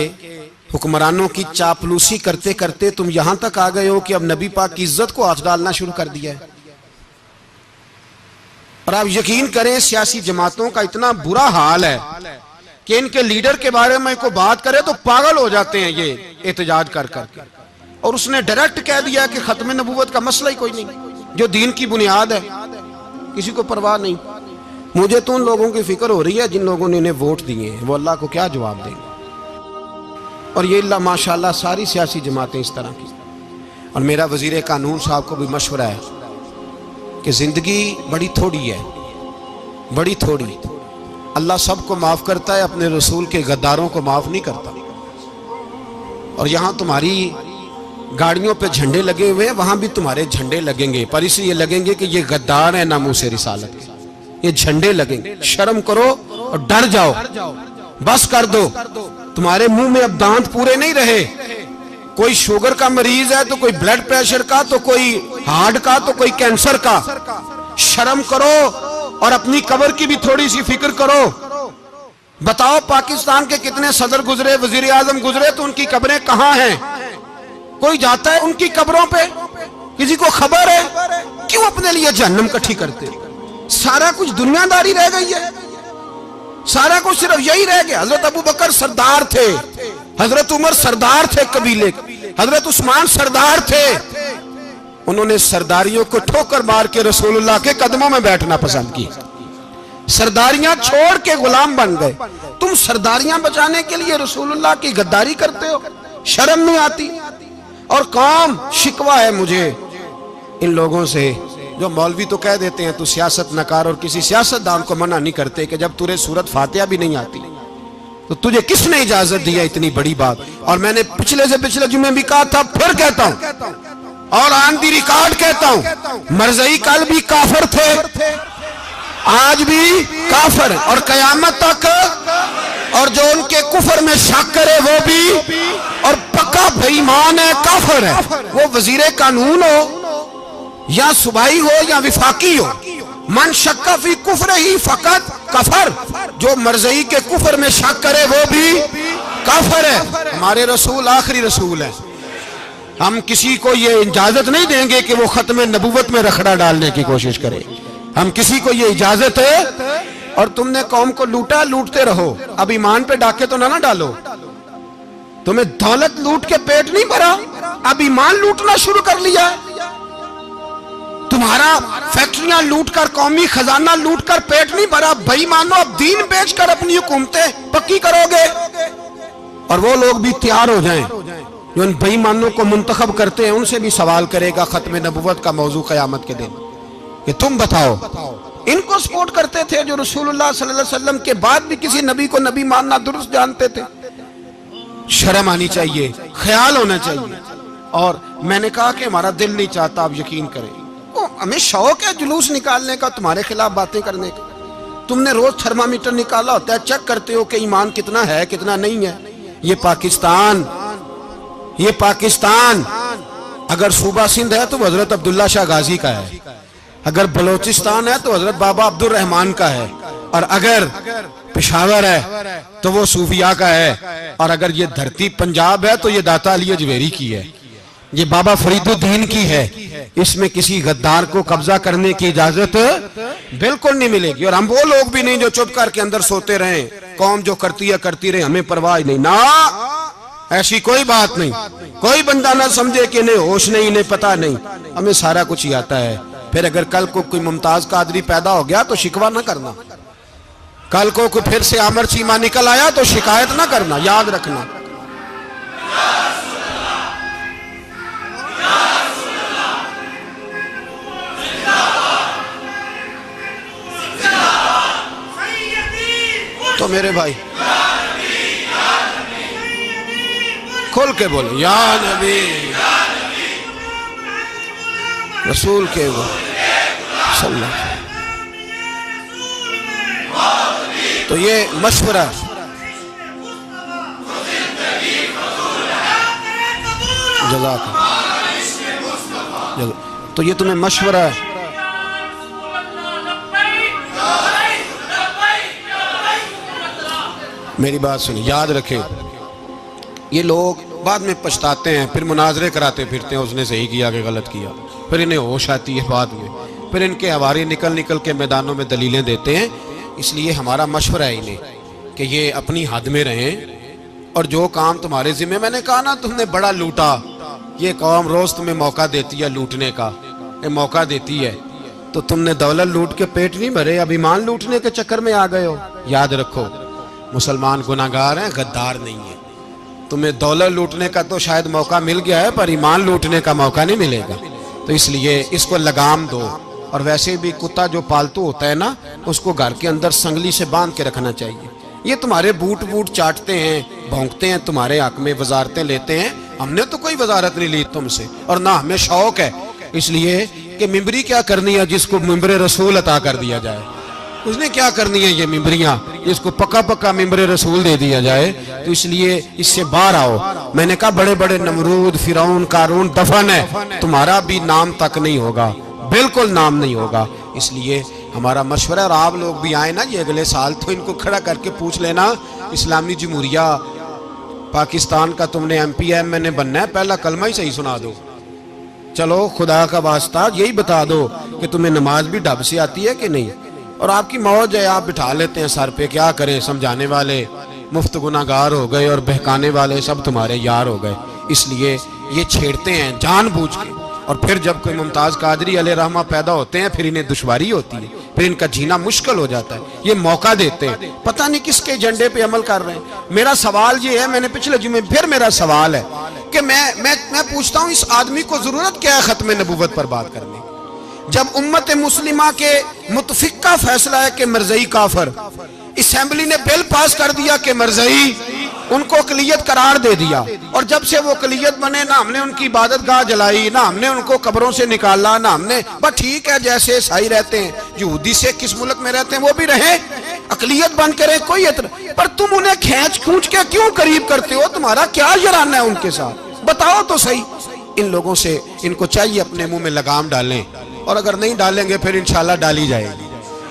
حکمرانوں کی چاپلوسی کرتے کرتے تم یہاں تک آ گئے ہو کہ اب نبی پاک کی عزت کو ہاتھ ڈالنا شروع کر دیا ہے۔ اور آپ یقین کریں سیاسی جماعتوں کا اتنا برا حال ہے کہ ان کے لیڈر کے بارے میں کوئی بات کرے تو پاگل ہو جاتے ہیں یہ احتجاج کر کر کے، اور اس نے ڈائریکٹ کہہ دیا کہ ختم نبوت کا مسئلہ ہی کوئی نہیں، جو دین کی بنیاد ہے، کسی کو پرواہ نہیں۔ مجھے تو ان لوگوں کی فکر ہو رہی ہے جن لوگوں نے انہیں ووٹ دیے ہیں، وہ اللہ کو کیا جواب دیں گے۔ اور یہ اللہ ماشاءاللہ ساری سیاسی جماعتیں اس طرح کی۔ اور میرا وزیر قانون صاحب کو بھی مشورہ ہے کہ زندگی بڑی تھوڑی ہے، بڑی تھوڑی، اللہ سب کو معاف کرتا ہے، اپنے رسول کے غداروں کو معاف نہیں کرتا۔ اور یہاں تمہاری گاڑیوں پہ جھنڈے لگے ہوئے ہیں، وہاں بھی تمہارے جھنڈے لگیں گے، پر اس لیے لگیں گے کہ یہ غدار ہیں ناموس رسالت کے، یہ جھنڈے لگیں گے۔ شرم کرو اور ڈر جاؤ، بس کر دو، تمہارے منہ میں اب دانت پورے نہیں رہے۔ کوئی شوگر کا مریض ہے تو کوئی بلڈ پریشر کا، تو کوئی ہارٹ کا، تو کوئی کینسر کا۔ شرم کرو اور اپنی قبر کی بھی تھوڑی سی فکر کرو۔ بتاؤ پاکستان کے کتنے صدر گزرے، وزیر اعظم گزرے، تو ان کی قبریں کہاں ہیں؟ کوئی جاتا ہے ان کی قبروں پہ؟ کسی کو خبر ہے؟ کیوں اپنے لیے جہنم کٹھی کرتے؟ سارا کچھ دنیا داری رہ گئی ہے، سارا کچھ صرف یہی رہ گیا۔ حضرت ابو بکر سردار تھے، حضرت عمر سردار تھے قبیلے، حضرت عثمان سردار تھے، انہوں نے سرداریوں کو ٹھوکر مار کے رسول اللہ کے قدموں میں بیٹھنا پسند کی، سرداریاں چھوڑ کے غلام بن گئے۔ تم سرداریاں بچانے کے لیے رسول اللہ کی غداری کرتے ہو، شرم نہیں آتی؟ اور قوم شکوہ ہے مجھے ان لوگوں سے جو مولوی تو کہہ دیتے ہیں تو سیاست نکار، اور کسی سیاستدان کو منع نہیں کرتے کہ جب تجھے سورت فاتحہ بھی نہیں آتی تو تجھے کس نے اجازت دیا اتنی بڑی بات؟ اور میں نے پچھلے سے پچھلے جمعے بھی کہا تھا، پھر کہتا ہوں اور آن دی ریکارڈ کہتا ہوں، مرزائی کل بھی کافر تھے، آج بھی کافر، اور قیامت تک، اور جو ان کے کفر میں شک کرے وہ بھی، اور پکا بے ایمان ہے، کافر ہے۔ وہ وزیر قانون ہو یا صوبائی ہو یا وفاقی ہو، من شک فی کفر ہی فقط کفر، جو مرزائی کے کفر میں شک کرے وہ بھی کافر ہے۔ ہمارے رسول آخری رسول ہے، ہم کسی کو یہ اجازت نہیں دیں گے کہ وہ ختم نبوت میں رکھڑا ڈالنے کی کوشش کرے، ہم کسی کو یہ اجازت ہے۔ اور تم نے قوم کو لوٹا، لوٹتے رہو، اب ایمان پہ ڈاکے تو نہ ڈالو۔ تمہیں دولت لوٹ کے پیٹ نہیں بھرا، اب ایمان لوٹنا شروع کر لیا ہے۔ تمہارا فیکٹریاں لوٹ کر، قومی خزانہ لوٹ کر پیٹ نہیں بھرا، بھائی مانو اب دین بیچ کر اپنی حکومتیں پکی کرو گے۔ اور وہ لوگ بھی تیار ہو جائیں جو ان بھائی مانوں کو منتخب کرتے ہیں، ان سے بھی سوال کرے گا ختم نبوت کا موضوع قیامت کے دن کہ تم بتاؤ، ان کو سپورٹ کرتے تھے جو رسول اللہ صلی اللہ علیہ وسلم کے بعد بھی کسی نبی کو نبی ماننا درست جانتے تھے؟ شرم آنی چاہیے، خیال ہونا چاہیے۔ اور میں نے کہا کہ ہمارا دل نہیں چاہتا، آپ یقین کریں، ہمیں شوق ہے جلوس نکالنے کا، تمہارے خلاف باتیں کرنے کا۔ تم نے روز تھرمامیٹر نکالا ہوتا ہے، چیک کرتے ہو کہ ایمان کتنا ہے کتنا نہیں ہے۔ یہ پاکستان اگر صوبہ سندھ ہے تو وہ حضرت عبداللہ شاہ غازی کا ہے، اگر بلوچستان ہے تو حضرت بابا عبد الرحمان کا ہے، اور اگر پشاور ہے تو وہ صوفیاء کا ہے، اور اگر یہ دھرتی پنجاب ہے تو یہ داتا علی اجویری کی ہے، یہ بابا فرید الدین کی ہے۔ اس میں کسی غدار کو قبضہ کرنے کی اجازت بالکل نہیں ملے گی۔ اور ہم وہ لوگ بھی نہیں جو چپ کر کے اندر سوتے رہیں، قوم جو کرتی ہے کرتی رہے، ہمیں پرواہ نہیں، نہ ایسی کوئی بات نہیں۔ کوئی بندہ نہ سمجھے کہ انہیں ہوش نہیں، انہیں پتہ نہیں، ہمیں سارا کچھ ہی آتا ہے۔ پھر اگر کل کو کوئی ممتاز قادری پیدا ہو گیا تو شکوہ نہ کرنا، کل کو کوئی پھر سے عامر چیمہ نکل آیا تو شکایت نہ کرنا، یاد رکھنا۔ تو میرے بھائی کھل کے بولے یا نبی رسول کے صلی اللہ علیہ وسلم۔ تو یہ مشورہ، جزاک اللہ، تو یہ تمہیں مشورہ ہے۔ میری بات سنیں، یاد رکھیں، یہ لوگ بعد میں پچھتاتے ہیں، پھر مناظرے کراتے پھرتے ہیں، اس نے صحیح کیا کہ غلط کیا، پھر انہیں ہوش آتی ہے بعد میں، پھر ان کے حواری نکل کے میدانوں میں دلیلیں دیتے ہیں۔ اس لیے ہمارا مشورہ ہے انہیں کہ یہ اپنی حد میں رہیں، اور جو کام تمہارے ذمہ، میں نے کہا نا تم نے بڑا لوٹا، یہ قوم روز تمہیں موقع دیتی ہے لوٹنے کا، یہ موقع دیتی ہے، تو تم نے دولت لوٹ کے پیٹ نہیں بھرے، اب ایمان لوٹنے کے چکر میں آ گئے ہو۔ یاد رکھو، مسلمان گناہگار ہیں، غدار نہیں ہیں۔ تمہیں دولت لوٹنے کا تو شاید موقع مل گیا ہے، پر ایمان لوٹنے کا موقع نہیں ملے گا، تو اس لیے اس کو لگام دو۔ اور ویسے بھی کتا جو پالتو ہوتا ہے نا، اس کو گھر کے اندر سنگلی سے باندھ کے رکھنا چاہیے۔ یہ تمہارے بوٹ چاٹتے ہیں، بھونکتے ہیں، تمہارے حق میں وزارتیں لیتے ہیں، ہم نے تو کوئی وزارت نہیں لی تم سے، اور نہ ہمیں شوق ہے اس لیے کہ ممبری کیا کرنی ہے جس کو ممبر رسول عطا کر دیا جائے، اس نے کیا کرنی ہے یہ ممبریاں جس کو پکا ممبر رسول دے دیا جائے، تو اس لیے اس سے باہر آؤ۔ میں نے کہا بڑے بڑے نمرود، فرعون، قارون دفن ہے، تمہارا بھی نام تک نہیں ہوگا، بالکل نام نہیں ہوگا۔ اس لیے ہمارا مشورہ، اور آپ لوگ بھی آئیں نا یہ اگلے سال، تو ان کو کھڑا کر کے پوچھ لینا، اسلامی جمہوریہ پاکستان کا تم نے MPM بننا ہے، پہلا کلمہ ہی صحیح سنا دو، چلو خدا کا واسطہ یہی بتا دو کہ تمہیں نماز بھی ڈھب سے آتی ہے کہ نہیں، اور آپ کی موج ہے، آپ بٹھا لیتے ہیں سر پہ، کیا کریں، سمجھانے والے مفت گناہگار ہو گئے اور بہکانے والے سب تمہارے یار ہو گئے۔ اس لیے یہ چھیڑتے ہیں جان بوجھ کے، اور پھر جب کوئی ممتاز قادری علیہ رحمہ پیدا ہوتے ہیں پھر انہیں دشواری ہوتی ہے، پھر ان کا جینا مشکل ہو جاتا ہے، یہ موقع دیتے ہیں، پتہ نہیں کس کے ایجنڈے پہ عمل کر رہے ہیں۔ میرا سوال یہ ہے، میں نے پچھلے جمعے پھر میرا سوال ہے کہ میں پوچھتا ہوں اس آدمی کو ضرورت کیا ہے ختم نبوت پر بات کرنے، جب امت مسلمہ کے متفق کا فیصلہ ہے کہ مرزائی کافر، اسمبلی نے بل پاس کر دیا کہ مرزائی ان کو اقلیت قرار دے دیا، اور جب سے وہ اقلیت بنے نہ ہم نے ان کی عبادت گاہ جلائی، نہ ہم نے ان کو قبروں سے نکالا، نہ ہم نے، بس ٹھیک ہے جیسے عیسائی رہتے ہیں، یہودی سے کس ملک میں رہتے ہیں وہ بھی رہیں، اقلیت بن کے رہے، کوئی اعتراض، پر تم انہیں کھونچ کے کیوں قریب کرتے ہو؟ تمہارا کیا یارانہ ہے ان کے ساتھ؟ بتاؤ تو صحیح۔ ان لوگوں سے ان کو چاہیے اپنے منہ میں لگام ڈالیں، اور اگر نہیں ڈالیں گے پھر انشاءاللہ ڈالی جائے گی،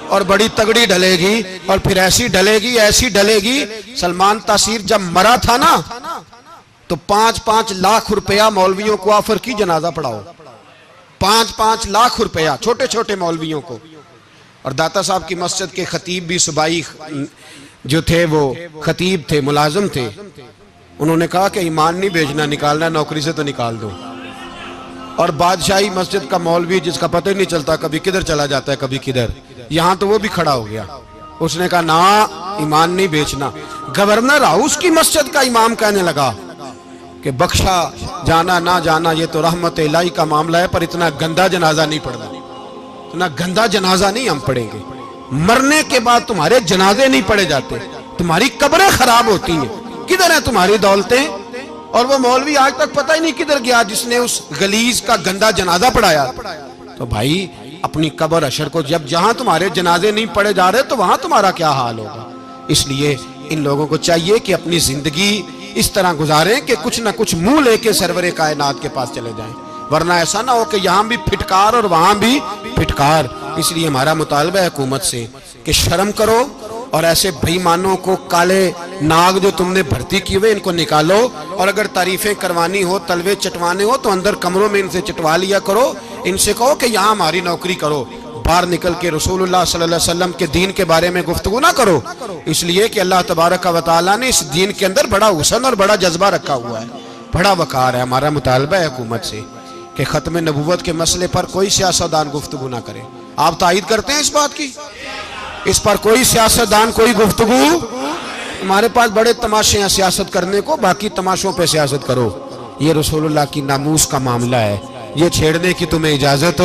اور بڑی تگڑی ڈلے گی، اور پھر ایسی ڈلے گی۔ سلمان تاثیر جب مرا تھا نا تو 5-5 لاکھ روپیہ مولویوں کو آفر کی جنازہ پڑھاؤ، 5-5 لاکھ روپیہ چھوٹے چھوٹے مولویوں کو۔ اور داتا صاحب کی مسجد کے خطیب بھی صوبائی جو تھے وہ خطیب تھے، ملازم تھے، انہوں نے کہا کہ ایمان نہیں بیچنا، نکالنا نوکری سے تو نکال دو۔ اور بادشاہی مسجد کا مولوی جس کا پتہ ہی نہیں چلتا کبھی کدھر چلا جاتا ہے کبھی کدھر، یہاں تو وہ بھی کھڑا ہو گیا، اس نے کہا نا ایمان نہیں بیچنا۔ گورنر ہاؤس کی مسجد کا امام کہنے لگا کہ بخشا جانا نہ جانا یہ تو رحمت الہی کا معاملہ ہے، پر اتنا گندا جنازہ نہیں پڑھنا، اتنا گندا جنازہ نہیں ہم پڑھیں گے، مرنے کے بعد تمہارے جنازے نہیں پڑھے جاتے، تمہاری قبریں خراب ہوتی ہیں، کدھر ہیں تمہاری دولتیں؟ اور وہ مولوی آج تک پتہ ہی نہیں کدھر گیا جس نے اس غلیظ کا گندا جنازہ پڑھایا. تو بھائی اپنی قبر حشر کو جب جہاں تمہارے جنازے نہیں پڑھے جا رہے تو وہاں تمہارا کیا حال ہوگا. اس لیے ان لوگوں کو چاہیے کہ اپنی زندگی اس طرح گزاریں کہ کچھ نہ کچھ منہ لے کے سرور کائنات کے پاس چلے جائیں، ورنہ ایسا نہ ہو کہ یہاں بھی پھٹکار اور وہاں بھی پھٹکار. اس لیے ہمارا مطالبہ ہے حکومت سے کہ شرم کرو اور ایسے بھائی مانوں کو، کالے ناگ جو تم نے بھرتی کی ہوئے ان کو نکالو، اور اگر تعریفیں کروانی ہو، تلوے چٹوانے ہو تو اندر کمروں میں ان سے چٹوا لیا کرو. ان سے کہو کہ یہاں ہماری نوکری کرو، باہر نکل کے رسول اللہ صلی اللہ علیہ وسلم کے دین کے بارے میں گفتگو نہ کرو. اس لیے کہ اللہ تبارک و تعالیٰ نے اس دین کے اندر بڑا حسن اور بڑا جذبہ رکھا ہوا ہے، بڑا وقار ہے. ہمارا مطالبہ ہے حکومت سے کہ ختم نبوت کے مسئلے پر کوئی سیاستدان گفتگو نہ کرے. آپ تائید کرتے ہیں اس بات کی؟ اس پر کوئی سیاستدان کوئی گفتگو. ہمارے پاس بڑے تماشے ہیں سیاست کرنے کو، باقی تماشوں پہ سیاست کرو. یہ رسول اللہ کی ناموس کا معاملہ ہے، یہ چھیڑنے کی تمہیں اجازت.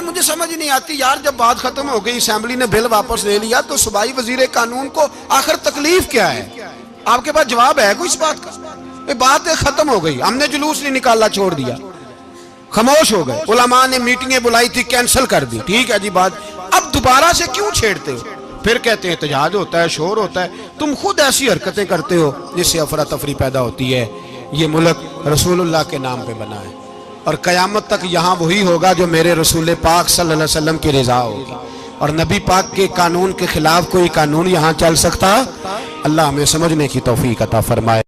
مجھے سمجھ نہیں آتی یار، جب بات ختم ہو گئی، اسمبلی نے بل واپس لے لیا، تو صوبائی وزیر قانون کو آخر تکلیف کیا ہے؟ آپ کے پاس جواب ہے کوئی اس بات کا؟ یہ بات ختم ہو گئی، ہم نے جلوس نہیں نکالنا، چھوڑ دیا، خاموش ہو گئے. علماء نے میٹنگیں بلائی تھی، کینسل کر دی، ٹھیک ہے جی بات. اب دوبارہ سے کیوں چھیڑتے ہو؟ پھر کہتے ہیں احتجاج ہوتا ہے، شور ہوتا ہے. تم خود ایسی حرکتیں کرتے ہو جس سے افراتفری پیدا ہوتی ہے. یہ ملک رسول اللہ کے نام پہ بنا ہے، اور قیامت تک یہاں وہی ہوگا جو میرے رسول پاک صلی اللہ علیہ وسلم کی رضا ہوگی، اور نبی پاک کے قانون کے خلاف کوئی قانون یہاں چل سکتا؟ اللہ ہمیں سمجھنے کی توفیق عطا فرمائے.